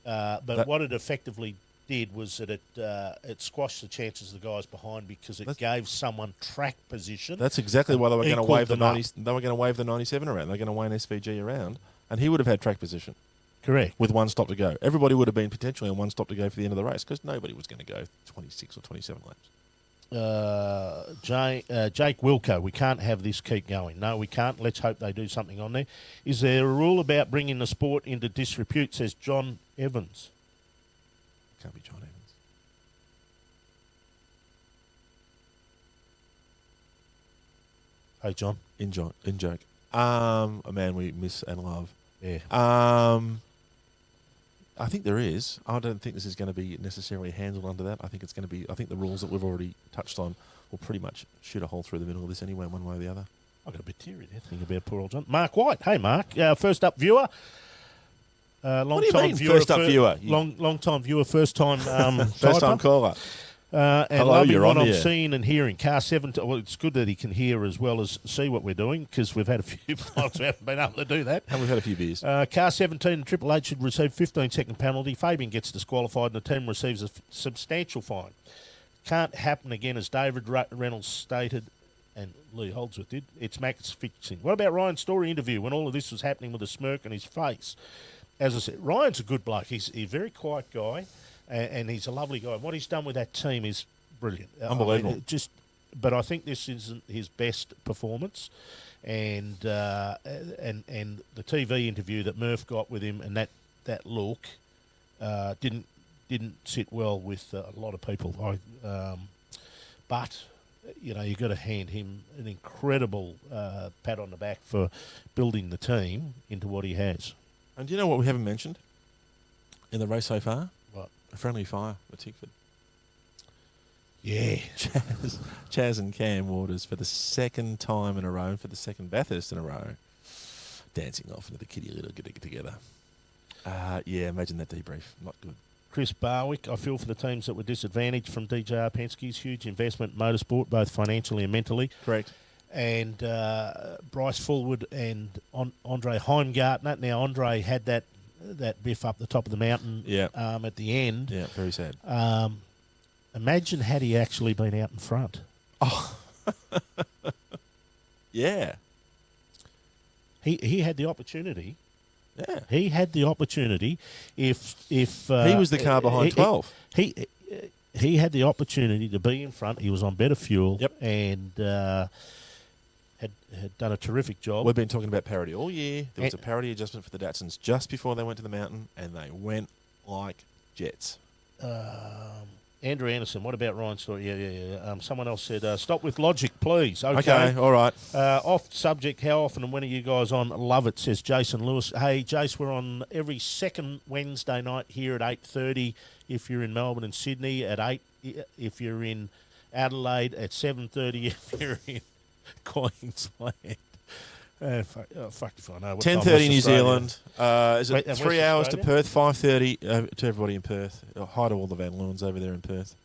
But what it effectively did was that it squashed the chances of the guys behind, because it gave someone track position. That's exactly why they were going to wave the 90. They were going to wave the 97 around. They're going to wave SVG around, and he would have had track position. Correct. With one stop to go, everybody would have been potentially on one stop to go for the end of the race, because nobody was going to go 26 or 27 laps. Jake Wilco, we can't have this keep going. No, we can't. Let's hope they do something on there. Is there a rule about bringing the sport into disrepute, says John Evans? Can't be John Evans. Hey, John. In joke. A man we miss and love. Yeah. I think there is. I don't think this is going to be necessarily handled under that. I think it's going to be. I think the rules that we've already touched on will pretty much shoot a hole through the middle of this anyway, one way or the other. I got a bit teary there thinking about poor old John. Mark White. Hey, Mark. First up viewer. What do you mean, first up viewer? Long time viewer, first time first time caller. And hello, loving you're what on I'm here. seeing and hearing. Car 17. Well, it's good that he can hear as well as see what we're doing, because we've had a few times we haven't been able to do that. And we've had a few beers. Car 17, Triple H should receive 15-second penalty. Fabian gets disqualified and the team receives a substantial fine. Can't happen again, as David Reynolds stated, and Lee Holdsworth did. It's Max fixing. What about Ryan's story interview when all of this was happening with a smirk on his face? As I said, Ryan's a good bloke. He's a very quiet guy, and he's a lovely guy. What he's done with that team is brilliant. Unbelievable. But I think this isn't his best performance, and the TV interview that Murph got with him and that look didn't sit well with a lot of people. But you've got to hand him an incredible pat on the back for building the team into what he has. And do you know what we haven't mentioned in the race so far? What? A friendly fire at Tickford. Yeah. Chaz and Cam Waters, for the second time in a row, for the second Bathurst in a row, dancing off into the kitty litter together. Yeah, imagine that debrief. Not good. Chris Barwick, I feel for the teams that were disadvantaged from DJR Penske's huge investment in motorsport, both financially and mentally. Correct. And Bryce Fullwood and Andre Heimgartner. Now, Andre had that biff up the top of the mountain at the end. Yeah, very sad. Imagine had he actually been out in front. Oh, yeah. He had the opportunity. Yeah, he had the opportunity. If he was the car behind 12, he had the opportunity to be in front. He was on better fuel. Yep. And had done a terrific job. We've been talking about parity all year. There was a parity adjustment for the Datsuns just before they went to the mountain, and they went like jets. Andrew Anderson, what about Ryan's story? Yeah. Someone else said, stop with logic, please. Okay, all right. Off subject, how often and when are you guys on? Love it, says Jason Lewis. Hey, Jace, we're on every second Wednesday night here at 8:30 if you're in Melbourne and Sydney, at 8 if you're in Adelaide, at 7:30 if you're in Queensland. Fuck if I know. 10:30 New Zealand. Is it Wait, 3 hours to Australia? Perth? 5:30 to everybody in Perth. Hi to all the Van Loons over there in Perth.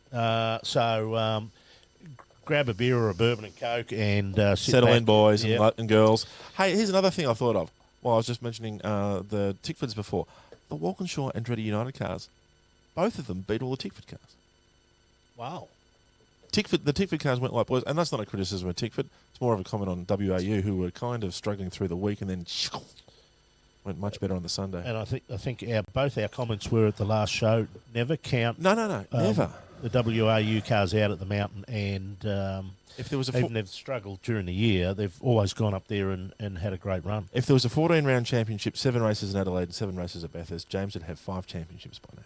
grab a beer or a bourbon and coke and sit Settle back. in, boys Yep. and girls. Hey, here's another thing I thought of. Well, I was just mentioning the Tickfords before. The Walkinshaw and Andretti United cars, both of them beat all the Tickford cars. Wow. The Tickford cars went like boys, and that's not a criticism of Tickford. It's more of a comment on WAU, who were kind of struggling through the week and then went much better on the Sunday. And I think both our comments were at the last show. Never count. No, never. The WAU cars out at the mountain, and If there was a even they've struggled during the year, they've always gone up there and had a great run. If there was a 14-round championship, 7 races in Adelaide and 7 races at Bathurst, James would have 5 championships by now.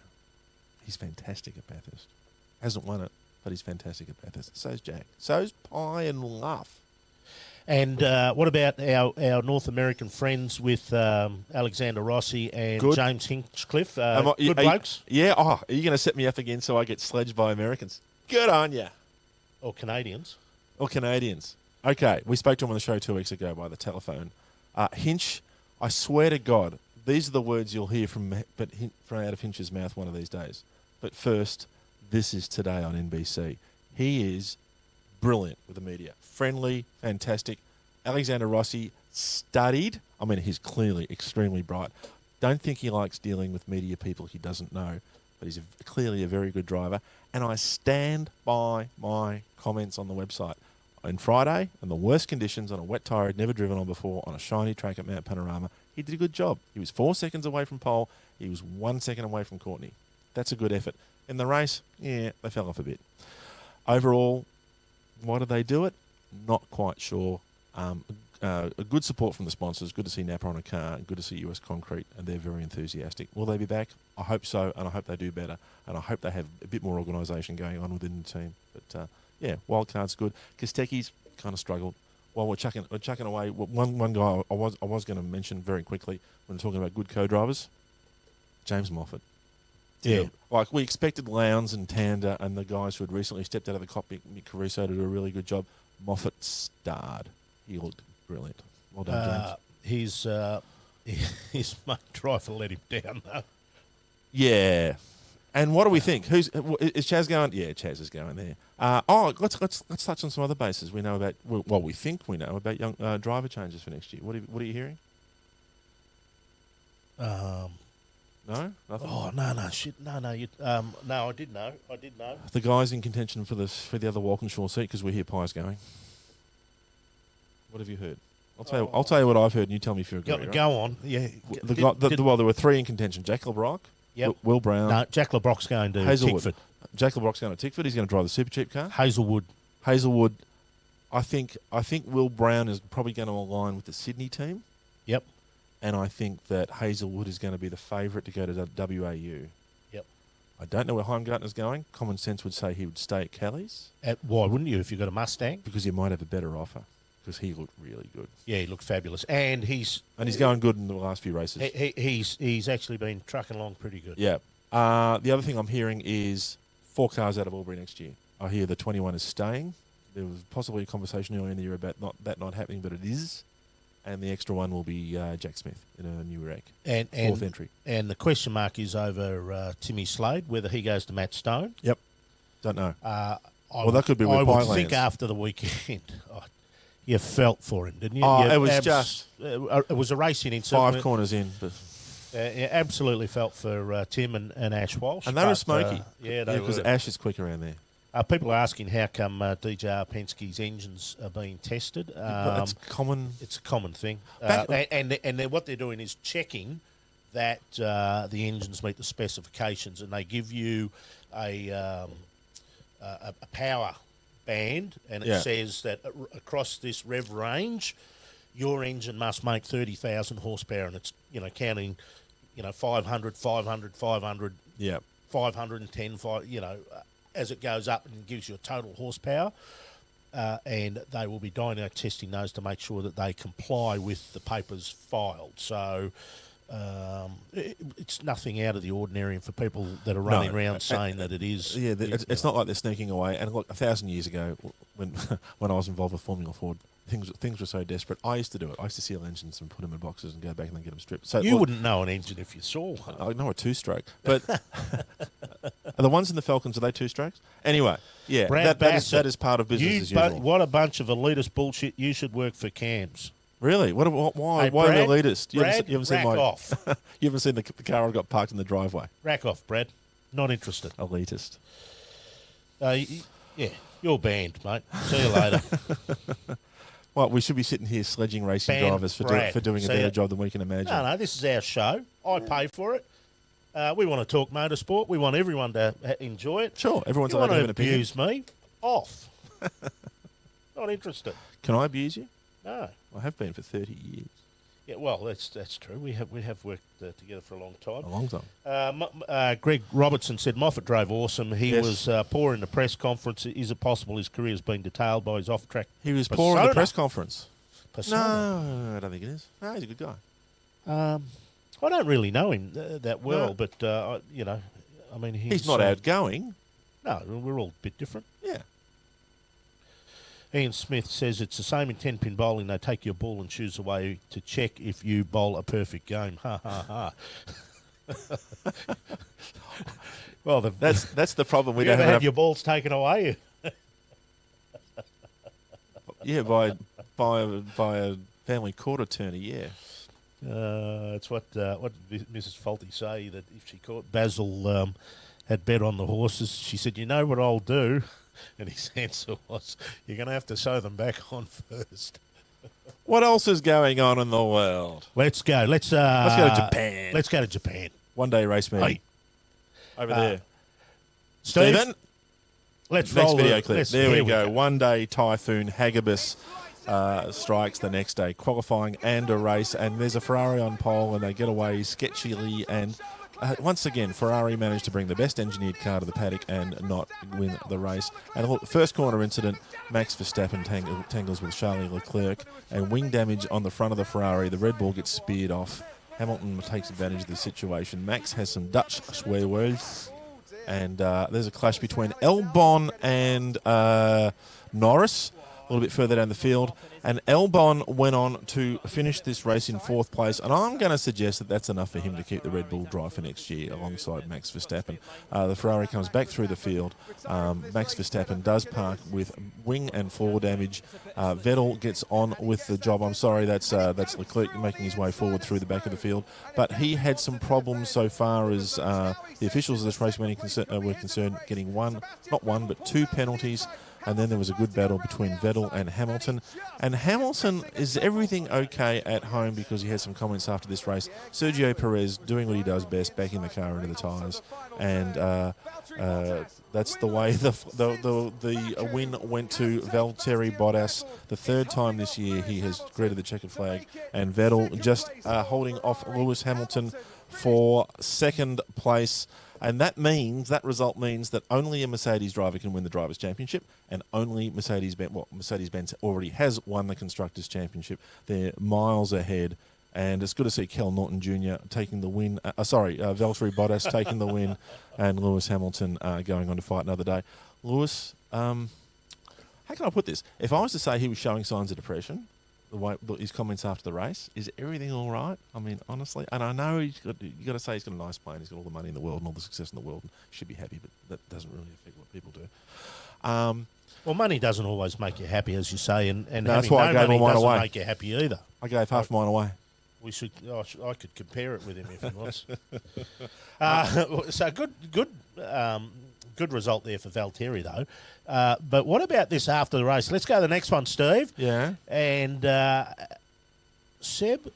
He's fantastic at Bathurst. Hasn't won it, but he's fantastic at Bathurst. So's Jack. So's Pie and Luff. And what about our North American friends with Alexander Rossi and Good. James Hinchcliffe? Good Good blokes? Yeah. Oh, are you going to set me up again so I get sledged by Americans? Good on ya. Or Canadians? Or Canadians. Okay, we spoke to him on the show 2 weeks ago by the telephone. Hinch, I swear to God, these are the words you'll hear from out of Hinch's mouth one of these days. But first, this is Today on NBC. He is brilliant with the media. Friendly, fantastic. Alexander Rossi studied. I mean, he's clearly extremely bright. Don't think he likes dealing with media people he doesn't know, but he's clearly a very good driver. And I stand by my comments on the website. On Friday, in the worst conditions, on a wet tyre he'd never driven on before, on a shiny track at Mount Panorama, he did a good job. He was 4 seconds away from pole. He was 1 second away from Courtney. That's a good effort. In the race, yeah, they fell off a bit. Overall, why did they do it? Not quite sure. A good support from the sponsors. Good to see Napa on a car. Good to see US Concrete, and they're very enthusiastic. Will they be back? I hope so, and I hope they do better. And I hope they have a bit more organisation going on within the team. But yeah, wildcard's good. Kosteki's kind of struggled. While we're chucking away, one guy I was going to mention very quickly when talking about good co-drivers, James Moffat. Yeah. Like we expected Lowndes and Tander and the guys who had recently stepped out of the cockpit, Mick Caruso, to do a really good job. Moffat starred. He looked brilliant. Well done, James. His mate driver let him down, though. Yeah. And what do we think? Is Chaz going? Yeah, Chaz is going there. Let's touch on some other bases we know about. Well, we think we know about young driver changes for next year. What are you hearing? No, nothing. Oh no, shit, no. No, I did know. The guys in contention for the other Walkinshaw seat because we hear Pies going. What have you heard? I'll tell you what I've heard, and you tell me if you agree. Go on. Yeah. Well, there were 3 in contention: Jack LeBrock, Yep. Will Brown. No, Jack LeBrock's going to Hazelwood. Tickford. Jack LeBrock's going to Tickford. He's going to drive the Supercheap car. Hazelwood. I think Will Brown is probably going to align with the Sydney team. Yep. And I think that Hazelwood is going to be the favourite to go to WAU. Yep. I don't know where Heimgartner's going. Common sense would say he would stay at Kelly's. Why wouldn't you if you've got a Mustang? Because you might have a better offer. Because he looked really good. Yeah, he looked fabulous. And he's going good in the last few races. He's actually been trucking along pretty good. Yeah. The other thing I'm hearing is 4 cars out of Albury next year. I hear the 21 is staying. There was possibly a conversation earlier in the year about not happening, but it is. And the extra one will be Jack Smith in a new wreck. And 4th entry. And the question mark is over Timmy Slade, whether he goes to Matt Stone. Yep. Don't know. That could be with I would Pinelands. think after the weekend, you felt for him, didn't you? It was it was a racing incident. 5 corners in. But you absolutely felt for Tim and Ash Walsh. And they were smoky. They because were. Ash is quick around there. People are asking how come DJR Penske's engines are being tested. It's common. It's a common thing. And what they're doing is checking that the engines meet the specifications, and they give you a power band, and it says that across this rev range, your engine must make 30,000 horsepower, and it's counting 500, 500, 500, 510, as it goes up and gives you a total horsepower, and they will be dyno testing those to make sure that they comply with the papers filed. So it's nothing out of the ordinary, and for people that are running around saying that it is. Yeah, it's not like they're sneaking away. And look, 1,000 years ago, when I was involved with Formula Ford, things were so desperate. I used to do it. I used to seal engines and put them in boxes and go back and then get them stripped. So you wouldn't know an engine if you saw one. I know a 2-stroke, but Are the ones in the Falcons, are they 2 strokes? Anyway, yeah, Brad that is part of business as usual. What a bunch of elitist bullshit. You should work for Cams. Really? Why? Hey, why Brad, are they elitist? You haven't seen off. You haven't seen the car I've got parked in the driveway. Rack off, Brad. Not interested. Elitist. Yeah, you're banned, mate. See you later. Well, we should be sitting here sledging racing drivers for doing a better job than we can imagine. No, this is our show. I pay for it. We want to talk motorsport. We want everyone to enjoy it. Sure, everyone's you allowed to have an want opinion. to abuse me? Off. Not interested. Can I abuse you? No. I have been for 30 years. Yeah, well, that's true. We have worked together for a long time. A long time. Greg Robertson said Moffat drove awesome. He Yes. was poor in the press conference. Is it possible his career has been detailed by his off-track He was persona? poor in the press conference. Persona. No, I don't think it is. No, he's a good guy. I don't really know him that well, No. but I mean, He's not outgoing. No, we're all a bit different. Yeah. Ian Smith says it's the same in 10-pin bowling. They take your ball and shoes away to check if you bowl a perfect game. Ha, ha, ha. Well, That's the problem. We you don't ever have have enough. your balls taken away? Yeah, by a family court attorney. Yeah. It's what Mrs. Faulty say, that if she caught Basil had bet on the horses, she said, "You know what I'll do?" And his answer was, "You're going to have to sew them back on first." What else is going on in the world? Let's go. Let's go to Japan. Let's go to Japan. One-day race meeting. Hey. Over there. Stephen, let's Next roll video the- clip. let's- There here we go. One-day typhoon Hagibis strikes the next day, qualifying and a race, and there's a Ferrari on pole, and they get away sketchily, and once again, Ferrari managed to bring the best engineered car to the paddock and not win the race. And look, first corner incident, Max Verstappen tangles with Charles Leclerc, and wing damage on the front of the Ferrari. The Red Bull gets speared off. Hamilton takes advantage of the situation. Max has some Dutch swear words, and there's a clash between Albon and Norris a little bit further down the field. And Albon went on to finish this race in 4th place, and I'm going to suggest that that's enough for him to keep the Red Bull drive for next year alongside Max Verstappen. The Ferrari comes back through the field. Max Verstappen does park with wing and floor damage. Vettel gets on with the job. I'm sorry, that's Leclerc making his way forward through the back of the field, but he had some problems so far as the officials of this race were concerned, getting not one, but 2 penalties. And then there was a good battle between Vettel and Hamilton. And Hamilton, is everything okay at home, because he had some comments after this race. Sergio Perez doing what he does best, backing the car into the tyres. And that's the way the win went to Valtteri Bottas. The 3rd time this year he has greeted the checkered flag. And Vettel just holding off Lewis Hamilton for 2nd place. And that result means that only a Mercedes driver can win the Drivers' Championship, and only Mercedes-Benz already has won the Constructors' Championship. They're miles ahead, and it's good to see Kel Norton Jr. taking the win. Valtteri Bottas taking the win, and Lewis Hamilton going on to fight another day. Lewis, how can I put this? If I was to say he was showing signs of depression, his comments after the race, is everything all right? I mean, honestly, and I know you got to say he's got a nice plane, he's got all the money in the world and all the success in the world, and should be happy, but that doesn't really affect what people do. Well, money doesn't always make you happy, as you say, and that's having why I no gave money all mine doesn't away. make you happy either. I gave half mine away. I could compare it with him if he wants. So good result there for Valtteri, though. But what about this after the race? Let's go to the next one, Steve. Yeah. And Seb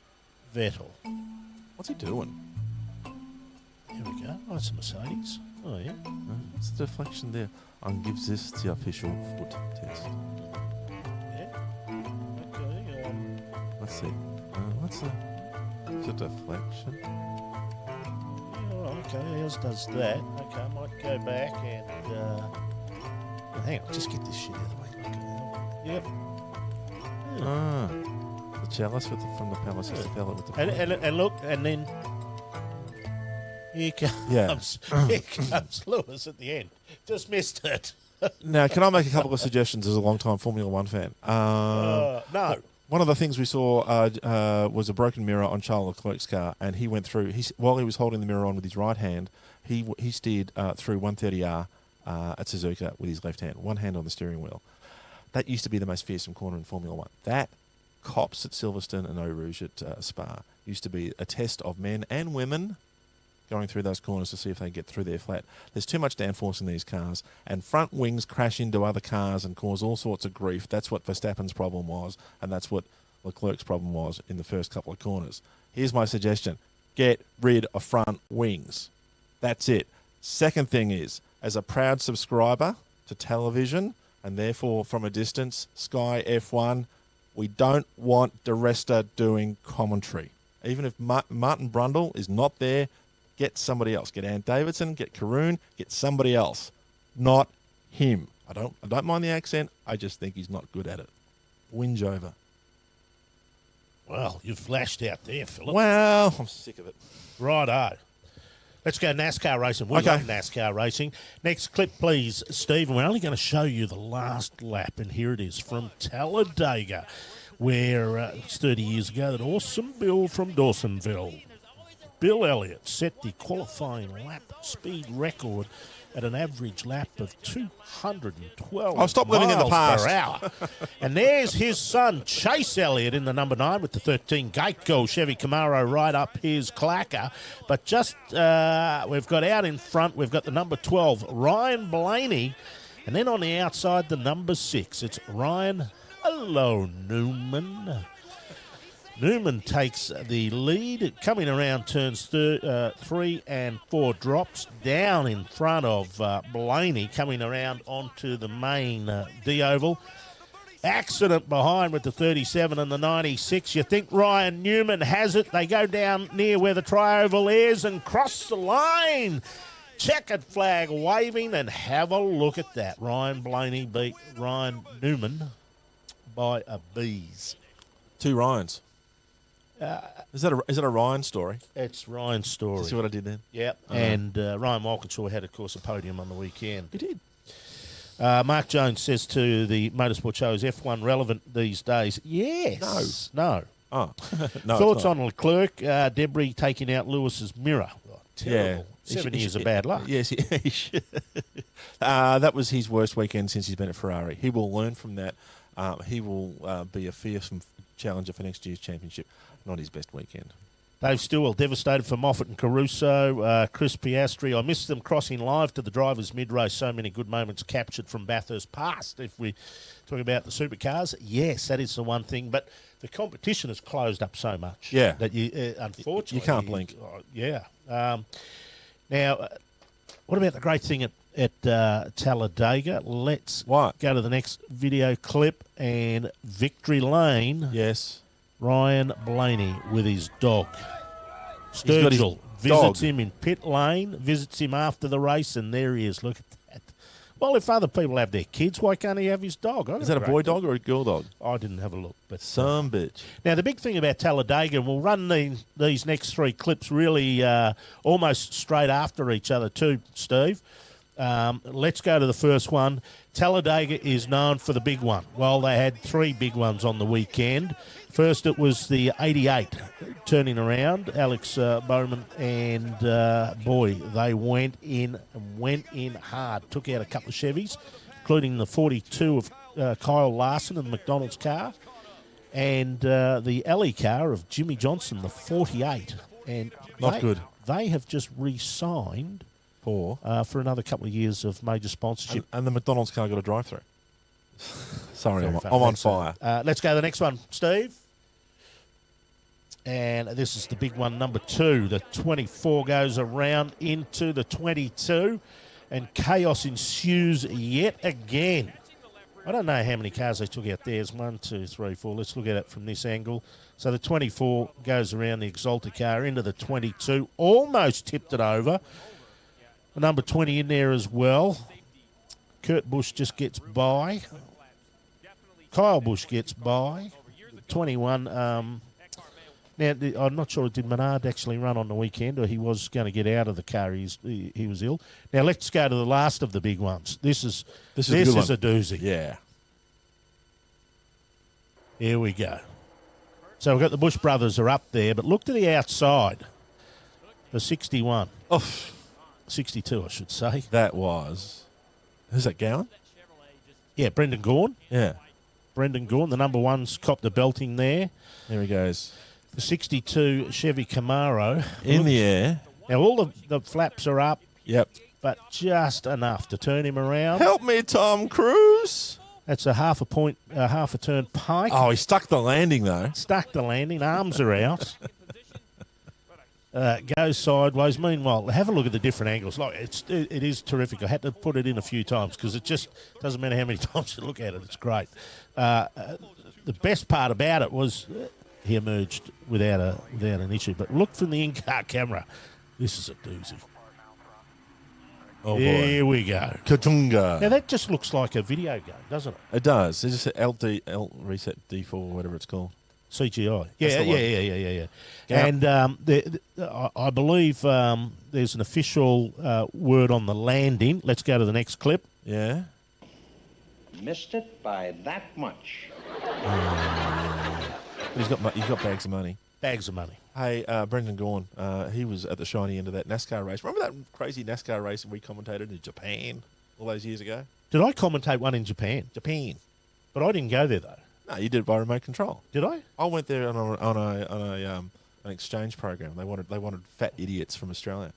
Vettel. What's he doing? Here we go. Oh, it's a Mercedes. Oh, yeah. What's the deflection there? And gives this the official foot test. Yeah. Okay. Let's see. What's the deflection? Okay, yours does that. Okay, I might go back and hang on, just get this shit out of the way. Okay. Yep. The chalice from the palace is the pellet with the and look, and then here comes Lewis at the end. Just missed it. Now, can I make a couple of suggestions as a long-time Formula One fan? No. One of the things we saw was a broken mirror on Charles Leclerc's car, and he went through. While he was holding the mirror on with his right hand, he steered through 130R at Suzuka with his left hand, one hand on the steering wheel. That used to be the most fearsome corner in Formula One. That Cops at Silverstone and Eau Rouge at Spa used to be a test of men and women going through those corners to see if they get through their flat. There's too much downforce in these cars, and front wings crash into other cars and cause all sorts of grief. That's what Verstappen's problem was, and that's what Leclerc's problem was in the first couple of corners. Here's my suggestion. Get rid of front wings. That's it. Second thing is, as a proud subscriber to television, and therefore from a distance, Sky F1, we don't want De Resta doing commentary. Even if Martin Brundle is not there, get somebody else. Get Ant Davidson, get Karoon, get somebody else. Not him. I don't mind the accent. I just think he's not good at it. Whinge over. Well, you've flashed out there, Philip. Well, I'm sick of it. Righto. Let's go NASCAR racing. We love NASCAR racing. Next clip, please, Steve. And we're only going to show you the last lap. And here it is from Talladega, where it's 30 years ago that awesome Bill from Dawsonville, Bill Elliott, set the qualifying lap speed record at an average lap of 212 I'll stop living in the miles past. per hour. And there's his son, Chase Elliott, in the number 9 with the 13 Geico Chevy Camaro right up his clacker. But just we've got out in front, we've got the number 12, Ryan Blaney. And then on the outside, the number 6, it's Ryan Newman. Newman takes the lead, coming around turns 3 and 4, drops down in front of Blaney, coming around onto the main D-Oval. Accident behind with the 37 and the 96. You think Ryan Newman has it. They go down near where the tri-oval is and cross the line. Checkered flag waving, and have a look at that. Ryan Blaney beat Ryan Newman by a bees. 2 Ryans. Is that a Ryan story? It's Ryan's story. See what I did then? Yep. And Ryan Walkinshaw had, of course, a podium on the weekend. He did. Mark Jones says to the Motorsport Show, is F1 relevant these days? Yes. No. Oh. No. Thoughts on Leclerc, debris taking out Lewis's mirror? Oh, terrible. Yeah. 7 years of bad luck. Yes. That was his worst weekend since he's been at Ferrari. He will learn from that. He will be a fearsome challenger for next year's championship. Not his best weekend. Dave Stillwell, devastated for Moffat and Caruso. Chris Piastri, I missed them crossing live to the drivers mid-race. So many good moments captured from Bathurst past. If we talk about the supercars, yes, that is the one thing. But the competition has closed up so much. Yeah. That you, unfortunately... You can't blink. Yeah. Now, what about the great thing at Talladega? Let's go to the next video clip. And Victory Lane. Yes. Ryan Blaney with his dog. Sturgill visits him in pit lane, visits him after the race, and there he is. Look at that. Well, if other people have their kids, why can't he have his dog? Is that a boy dog or a girl dog? I didn't have a look. But some bitch. Now, the big thing about Talladega, and we'll run these next 3 clips really almost straight after each other too, Steve. Let's go to the first one. Talladega is known for the big one. Well, they had 3 big ones on the weekend. First, it was the 88 turning around. Alex Bowman and, boy, they went in hard. Took out a couple of Chevys, including the 42 of Kyle Larson in the McDonald's car, and the Ellie car of Jimmy Johnson, the 48. And not good. They have just re-signed for another couple of years of major sponsorship. And the McDonald's car got a drive-through. Sorry, I'm on fire. Let's go to the next one, Steve. And this is the big one, number 2. The 24 goes around into the 22, and chaos ensues yet again. I don't know how many cars they took out there. It's 1, 2, 3, 4. Let's look at it from this angle. So the 24 goes around the Exalta car into the 22, almost tipped it over. The number 20 in there as well. Kurt Busch just gets by. Kyle Busch gets by. 21. Now, I'm not sure, did Menard actually run on the weekend, or he was going to get out of the car? He was ill. Now, let's go to the last of the big ones. This is a doozy. Yeah. Here we go. So we've got the Bush brothers are up there, but look to the outside. The 61. Oh, 62, I should say. that was. Who's that, Gowan? Yeah, Brendan Gaughan. Yeah. Brendan Gaughan, the number one's copped a belting there. There he goes. The 62 Chevy Camaro. In the air. Now, all the flaps are up, Yep. but just enough to turn him around. Help me, Tom Cruise. That's a half a turn pike. Oh, he stuck the landing, though. Stuck the landing, arms are out. Goes sideways. Meanwhile, have a look at the different angles. Like it is terrific. I had to put it in a few times because it just doesn't matter how many times you look at it. It's great. The best part about it was he emerged without an issue. But look from the in-car camera. This is a doozy. Oh, boy. Here we go. Katunga. Now that just looks like a video game, doesn't it? It does. It's just L reset D4, whatever it's called. CGI. That's the one. Yeah. Yep. And I believe there's an official word on the landing. Let's go to the next clip. Yeah. Missed it by that much. He's got bags of money. Bags of money. Hey, Brendan Gaughan, he was at the shiny end of that NASCAR race. Remember that crazy NASCAR race we commentated in Japan all those years ago? Did I commentate one in Japan? Japan. But I didn't go there, though. No, you did it by remote control. Did I? I went there on an exchange program. They wanted fat idiots from Australia.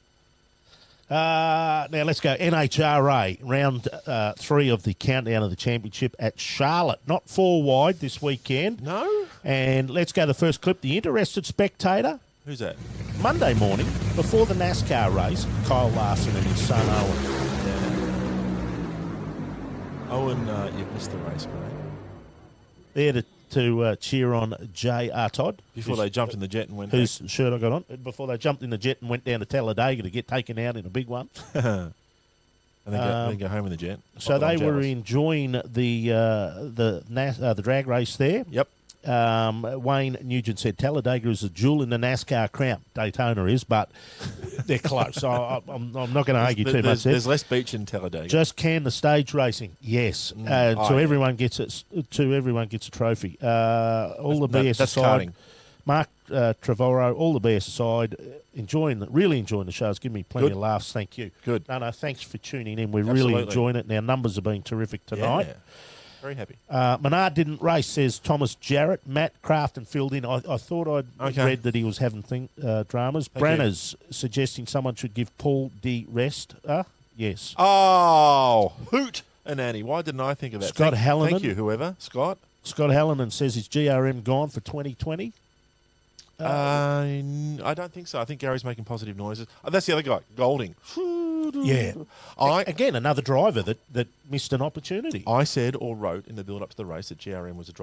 Now let's go. NHRA, round 3 of the countdown of the championship at Charlotte. Not 4 wide this weekend. No? And let's go to the first clip. The interested spectator. Who's that? Monday morning, before the NASCAR race, Kyle Larson and his son Owen. Owen, you've missed the race, mate. There to cheer on Jay Artod. Before they jumped in the jet and went whose shirt I got on. Before they jumped in the jet and went down to Talladega to get taken out in a big one. and then go home in the jet. So they were enjoying the drag race there. Yep. Wayne Nugent said Talladega is a jewel in the NASCAR crown. Daytona is, but they're close. I'm not going to argue too much. There's less beach in Talladega. Just can the stage racing? Yes. Everyone gets it. Everyone gets a trophy. All the BS that's aside, karting. Mark Trevorrow, all the BS aside, really enjoying the show. It's given me plenty of laughs. Thank you. Good. No, thanks for tuning in. We're really enjoying it. Now numbers have been terrific tonight. Yeah. Very happy. Menard didn't race, says Thomas Jarrett. Matt Crafton filled in. I thought I'd read that he was having dramas. Branner's suggesting someone should give Paul D rest. Yes. Oh, hoot and Annie. Why didn't I think of that? Scott Hallinan. Thank you, whoever. Scott Hallinan says, is GRM gone for 2020? I don't think so. I think Gary's making positive noises. That's the other guy, Golding. Yeah. Again, another driver that missed an opportunity. I said or wrote in the build-up to the race that GRM was a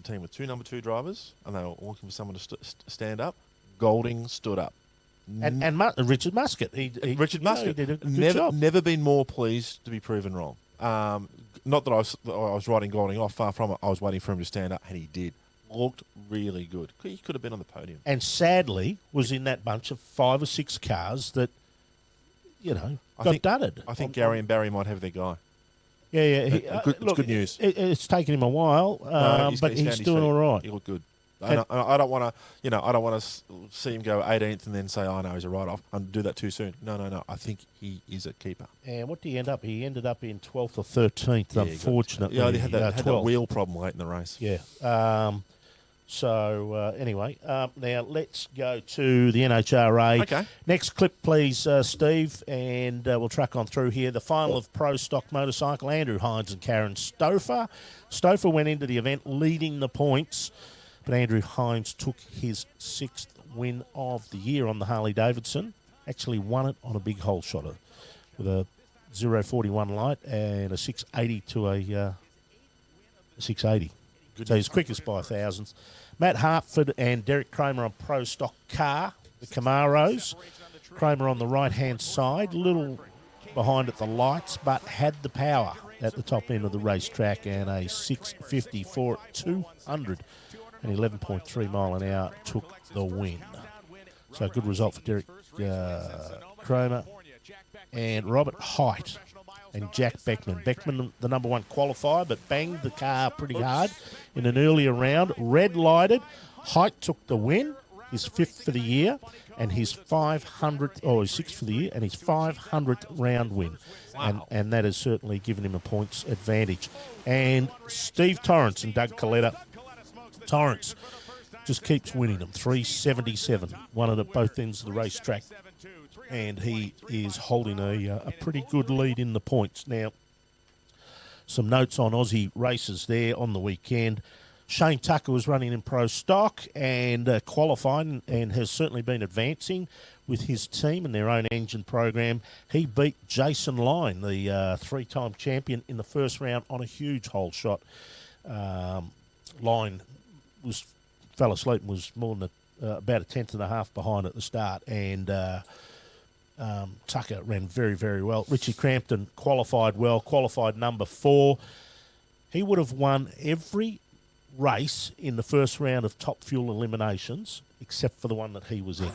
team with 2 number 2 drivers, and they were looking for someone to stand up. Golding stood up. And Richard Muscat. Richard Muscat. He did a good job. Never been more pleased to be proven wrong. Not that I was writing Golding off, far from it. I was waiting for him to stand up, and he did. Looked really good. He could have been on the podium. And sadly, was in that bunch of 5 or 6 cars that, got dudded. I think Gary and Barry might have their guy. Yeah. It's good news. It's taken him a while, but he's doing all right. He looked good. I don't want to, see him go 18th and then say, "Oh no, he's a write-off," and do that too soon. No. I think he is a keeper. And what did he end up? He ended up in 12th or 13th. Unfortunately, they had that wheel problem late in the race. Yeah. Anyway, now let's go to the NHRA. Okay. Next clip, please, Steve, and we'll truck on through here. The final of Pro Stock Motorcycle, Andrew Hines and Karen Stouffer. Stouffer went into the event leading the points, but Andrew Hines took his 6th win of the year on the Harley-Davidson. Actually won it on a big hole shotter with a 0.41 light and a 680 to a 680. So he's quickest by 1,000. Matt Hartford and Derek Kramer on Pro Stock Car, the Camaros. Kramer on the right-hand side, little behind at the lights, but had the power at the top end of the racetrack, and a 654 at 200 and 11.3 mile an hour took the win. So a good result for Derek Kramer and Robert Height and Jack Beckman. Beckman, the number 1 qualifier, but banged the car pretty hard in an earlier round. Red lighted. Height took the win, his 5th for the year, and his 500th, or his 6th for the year, and his 500th round win. Wow. And that has certainly given him a points advantage. And Steve Torrance and Doug Coletta. Torrance just keeps winning them. 377, won it at both ends of the racetrack. And he is holding a pretty good lead in the points. Now, some notes on Aussie races there on the weekend. Shane Tucker was running in pro stock and qualified and has certainly been advancing with his team and their own engine program. He beat Jason Line, the 3-time champion, in the first round on a huge hole shot. Line fell asleep and was more than about a tenth and a half behind at the start, and Tucker ran very, very well. Richie Crampton qualified well, qualified number 4. He would have won every race in the first round of Top Fuel eliminations, except for the one that he was in.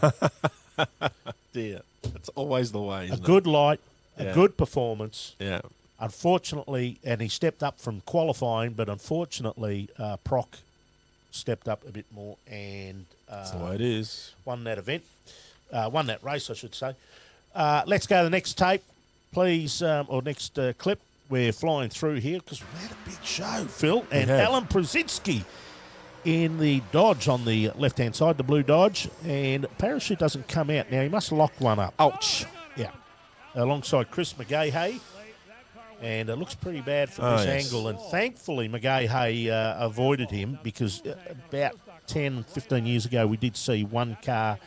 Dear, it's always the way. A good light, a good performance. Yeah. Unfortunately, and he stepped up from qualifying, but unfortunately, Proc stepped up a bit more and That's the way it is. Won that event, won that race, I should say. Let's go to the next tape, please, or next clip. We're flying through here because we had a big show, Phil, and Alan Prusitsky in the Dodge on the left-hand side, the blue Dodge, and parachute doesn't come out. Now, he must lock one up. Ouch. Yeah. Alongside Chris McGahey, and it looks pretty bad from this angle, and thankfully McGahey avoided him because about 10, 15 years ago we did see one car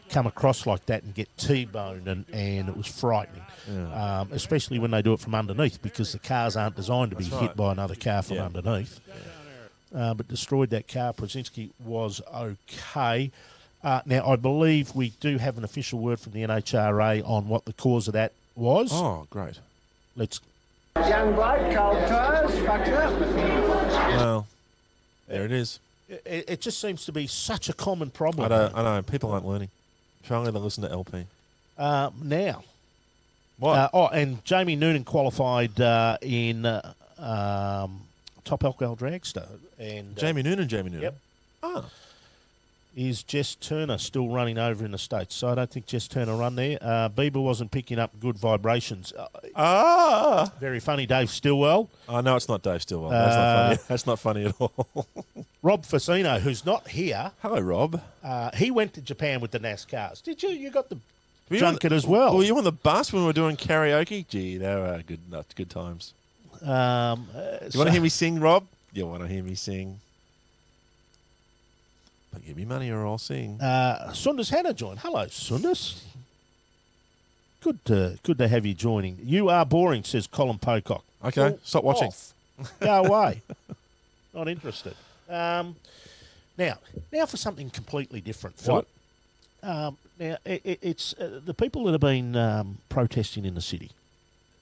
come across like that and get T-boned, and it was frightening, especially when they do it from underneath because the cars aren't designed to be hit by another car from underneath. But destroyed that car. Prusitsky was okay. Now, I believe we do have an official word from the NHRA on what the cause of that was. Oh, great. Let's... Young bloke, cold tyres, fucked up. Well, there it is. It just seems to be such a common problem. I know. People aren't learning. If only they listen to LP. Now. What? And Jamie Noonan qualified in Top Alcohol Dragster. And Jamie Noonan. Yep. Oh. Is Jess Turner still running over in the States? So I don't think Jess Turner run there. Bieber wasn't picking up good vibrations. Very funny, Dave Stillwell. Oh, no, it's not Dave Stillwell. That's not funny at all. Rob Fasino, who's not here. Hello, Rob. He went to Japan with the NASCARs. Did you? You got the junket as well. Were you on the bus when we were doing karaoke? Gee, they were good times. You want to hear me sing, Rob? You want to hear me sing? But give me money or I'll sing. Sundus Hanna joined. Hello, Sundus. Good to have you joining. You are boring, says Colin Pocock. Okay, stop watching. Go away. Not interested. Now for something completely different, Phil. What? Now, it's the people that have been protesting in the city.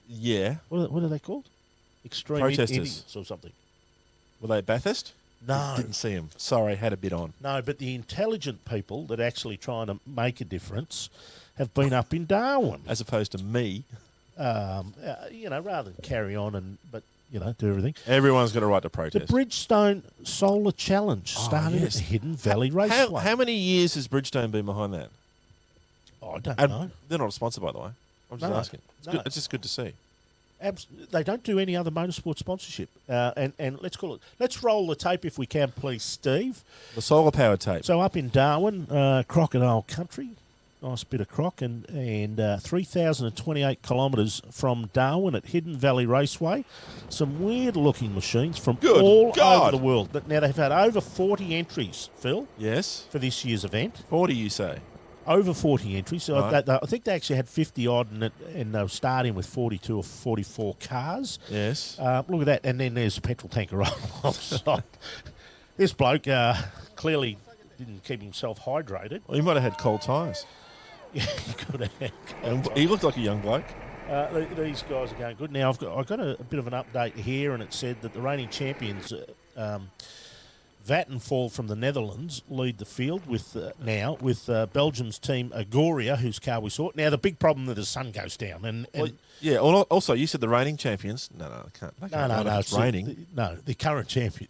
Yeah. What are they called? Extreme Protesters. Idiots or something. Were they at Bathurst? No. Didn't see him. Sorry, had a bit on. No, but the intelligent people that are actually trying to make a difference have been up in Darwin. As opposed to me. Rather than carry on but do everything. Everyone's got a right to protest. The Bridgestone Solar Challenge started at the Hidden Valley Raceway. How many years has Bridgestone been behind that? I don't know. They're not a sponsor, by the way. I'm just asking. No. It's just good to see. They don't do any other motorsport sponsorship. And let's roll the tape if we can, please, Steve. The solar power tape. So up in Darwin, Crocodile Country, nice bit of croc, and 3,028 kilometres from Darwin at Hidden Valley Raceway. Some weird-looking machines from all over the world. Now, they've had over 40 entries, Phil. Yes. For this year's event. 40, you say? Over 40 entries. So right. I think they actually had 50 odd, and they were starting with 42 or 44 cars. Yes. Look at that. And then there's a petrol tanker alongside. This bloke clearly didn't keep himself hydrated. Well, he might have had cold tyres. Yeah, he could have. He looked like a young bloke. These guys are going good. Now, I've got a bit of an update here, and it said that the reigning champions, Vattenfall from the Netherlands, lead the field with Belgium's team Agoria, whose car we saw. Now, the big problem that the sun goes down. Also, you said the reigning champions. No, I can't. No, it's raining. The current champion.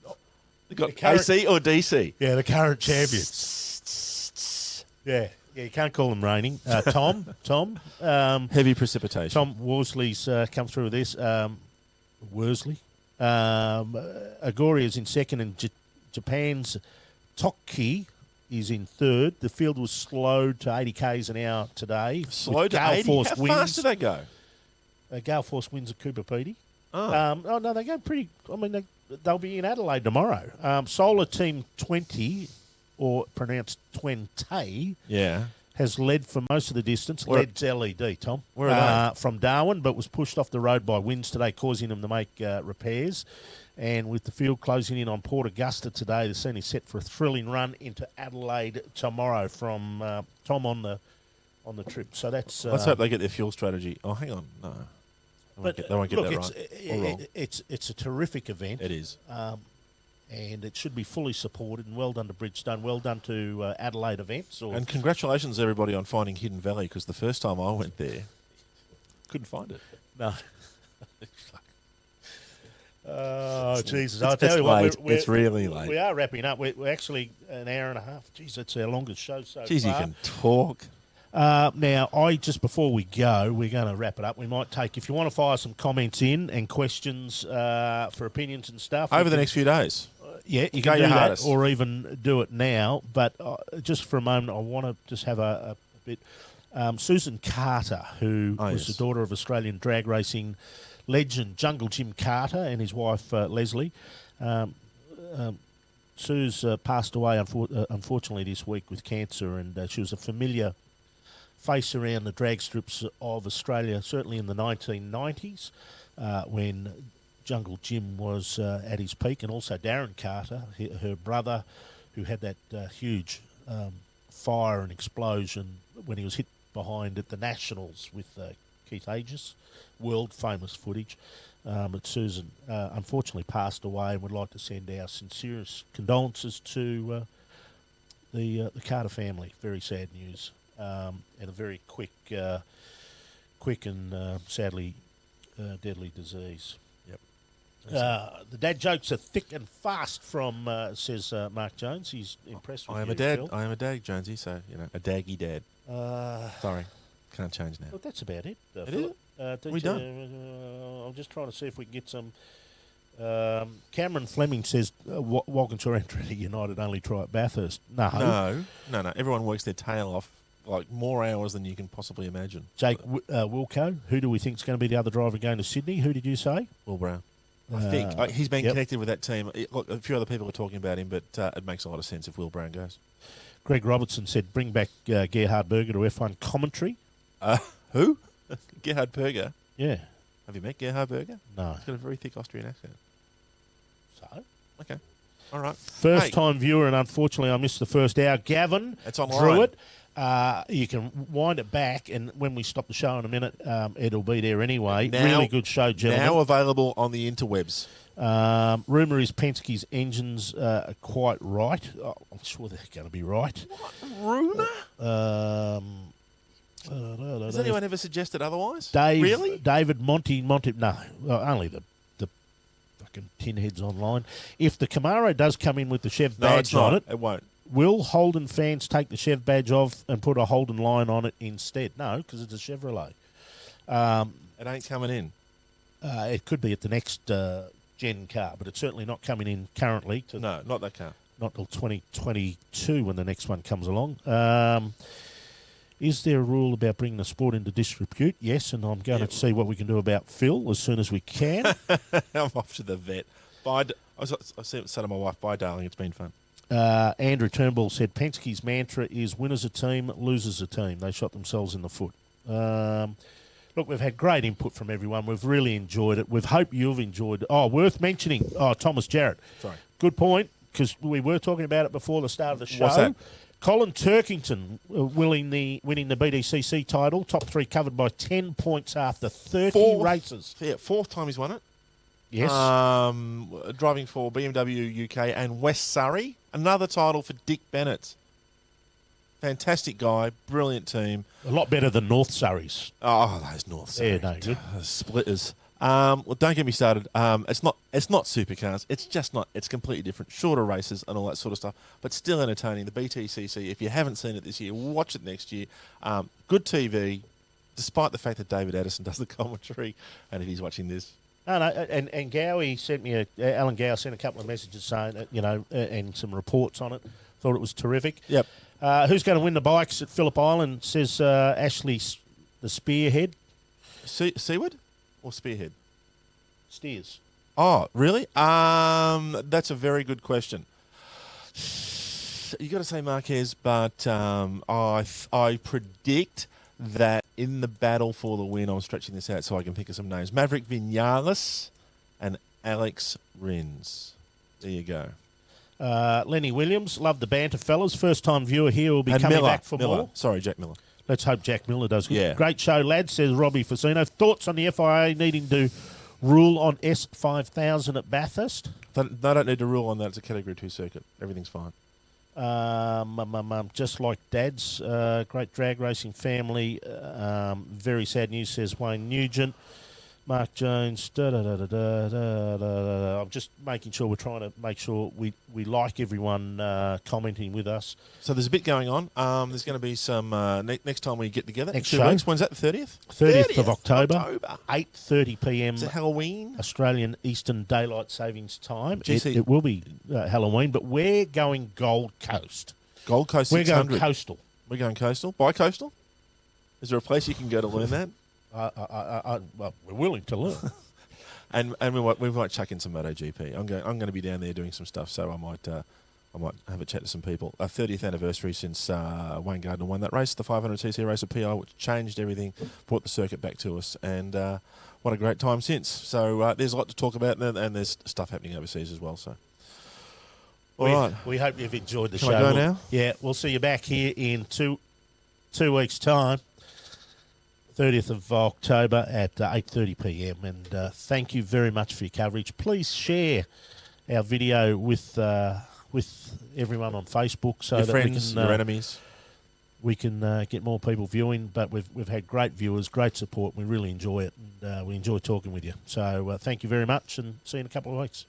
They got AC or DC? Yeah, the current champions. Yeah, you can't call them raining. Tom. Heavy precipitation. Tom Worsley's come through with this. Worsley. Agori is in second, and Japan's Tokki is in third. The field was slowed to 80 k's an hour today. Slowed to 80? How fast do they go? Gale Force wins at Cooper Pedy. Oh. No, they go pretty. I mean, they'll be in Adelaide tomorrow. Solar Team 20, or pronounced 20, has led for most of the distance. Led's LED, Tom. Where are they? From Darwin, but was pushed off the road by winds today, causing them to make repairs. And with the field closing in on Port Augusta today, the scene is set for a thrilling run into Adelaide tomorrow from Tom on the trip. So that's. Let's hope they get their fuel strategy. Oh, hang on, no, they won't get that right. It's a terrific event. It is, and it should be fully supported. And well done to Bridgestone. Well done to Adelaide Events. And congratulations everybody on finding Hidden Valley, because the first time I went there, couldn't find it. No. Oh, Jesus. I'll tell you what. It's really late. We are wrapping up. We're actually an hour and a half. Jeez, that's our longest show so far. Jeez, you can talk. Now, just before we go, we're going to wrap it up. We might take, if you want to fire some comments in and questions for opinions and stuff. Over the next few days. Yeah, you can do that, or even do it now. But just for a moment, I want to just have a bit. Susan Carter, who was the daughter of Australian drag racing legend Jungle Jim Carter and his wife Leslie. Sue's passed away, unfortunately, this week with cancer, and she was a familiar face around the drag strips of Australia, certainly in the 1990s, when Jungle Jim was at his peak, and also Darren Carter, her brother, who had that huge fire and explosion when he was hit behind at the Nationals with Keith Aegis, world famous footage. But Susan unfortunately passed away, and would like to send our sincerest condolences to the Carter family. Very sad news, and a very quick and sadly deadly disease. Yep. The dad jokes are thick and fast from says Mark Jones. He's impressed with I am you, a dad. Phil. I am a dad, Jonesy. So a daggy dad. Sorry, can't change now. Well, that's about it. It is? We done? I'm just trying to see if we can get some. Cameron Fleming says Walkinshaw entry to United only try at Bathurst. No. Everyone works their tail off, like more hours than you can possibly imagine. Jake Wilco, who do we think is going to be the other driver going to Sydney? Who did you say? Will Brown. I think he's been connected with that team. Look, a few other people are talking about him, but it makes a lot of sense if Will Brown goes. Greg Robertson said, bring back Gerhard Berger to F1 commentary. Who? Gerhard Berger? Yeah. Have you met Gerhard Berger? No. He's got a very thick Austrian accent. So? Okay. All right. First-time viewer, and unfortunately I missed the first hour. Gavin it's online. Druitt. You can wind it back, and when we stop the show in a minute, it'll be there anyway. Really good show, gentlemen. Now available on the interwebs. Rumour is Penske's engines are quite right. Oh, I'm sure they're going to be right. What? Rumour? Has anyone ever suggested otherwise? Really? David Monty, no, only the fucking tinheads online. If the Camaro does come in with the Chev badge on it, it won't. Will Holden fans take the Chev badge off and put a Holden line on it instead? No, because it's a Chevrolet. It ain't coming in. It could be at the next gen car, but it's certainly not coming in currently. No, not that car. Not till 2022 when the next one comes along. Is there a rule about bringing the sport into disrepute? Yes, and I'm going to see what we can do about Phil as soon as we can. I'm off to the vet. I said to my wife, bye, darling, it's been fun. Andrew Turnbull said Penske's mantra is winners a team, losers a team. They shot themselves in the foot. Look, we've had great input from everyone. We've really enjoyed it. We've hoped you've enjoyed it. Oh, worth mentioning, Thomas Jarrett. Sorry. Good point, because we were talking about it before the start of the show. What's that? Colin Turkington winning the BDCC title. Top three covered by 10 points after 30 races. Yeah, fourth time he's won it. Yes. Driving for BMW UK and West Surrey. Another title for Dick Bennett. Fantastic guy, brilliant team. A lot better than North Surrey's. Oh, those North Surrey good. splitters. Well, don't get me started. It's not supercars. It's just not. It's completely different. Shorter races and all that sort of stuff, but still entertaining. The BTCC. If you haven't seen it this year, watch it next year. Good TV, despite the fact that David Addison does the commentary, and if he's watching this. No, and Gowie sent me Alan Gow sent a couple of messages saying that, and some reports on it. Thought it was terrific. Yep. Who's going to win the bikes at Phillip Island? Says Ashley, the Spearhead. Seaward or Spearhead? Steers. Oh, really? That's a very good question. You got to say Marquez, but I predict that in the battle for the win, I'm stretching this out so I can think of some names. Maverick Vinales and Alex Rins. There you go. Lenny Williams, love the banter, fellas. First time viewer here, will be and coming Miller, back for more. Sorry, Jack Miller. Let's hope Jack Miller does good. Yeah. Great show, lads, says Robbie Facino. Thoughts on the FIA needing to rule on S5000 at Bathurst? They don't need to rule on that. It's a Category 2 circuit. Everything's fine. Just like Dad's, great drag racing family. Very sad news, says Wayne Nugent. Mark Jones. I'm just making sure we're trying to make sure we like everyone commenting with us. So there's a bit going on. There's going to be some next time we get together. Next in 2 show. weeks. When's that? The 30th? 30th of October. 8:30 p.m. Is it Halloween? Australian Eastern Daylight Savings Time. GC. It will be Halloween, but we're going Gold Coast. Gold Coast We're 600. going coastal. We're going coastal. Bi-coastal? Is there a place you can go to learn that? Well, we're willing to learn. and we might chuck in some MotoGP. I'm going to be down there doing some stuff, so I might have a chat to some people. Our 30th anniversary since Wayne Gardner won that race, the 500cc race at PI, which changed everything, brought the circuit back to us, and what a great time since. So there's a lot to talk about, and there's stuff happening overseas as well. So, all right. We hope you've enjoyed the Can show. I go now? Yeah, we'll see you back here in two weeks' time. 30th of October at 8:30 p.m. And thank you very much for your coverage. Please share our video with everyone on Facebook so Your that friends, we can your enemies. We can get more people viewing. But we've had great viewers, great support. We really enjoy it, and we enjoy talking with you. So thank you very much, and see you in a couple of weeks.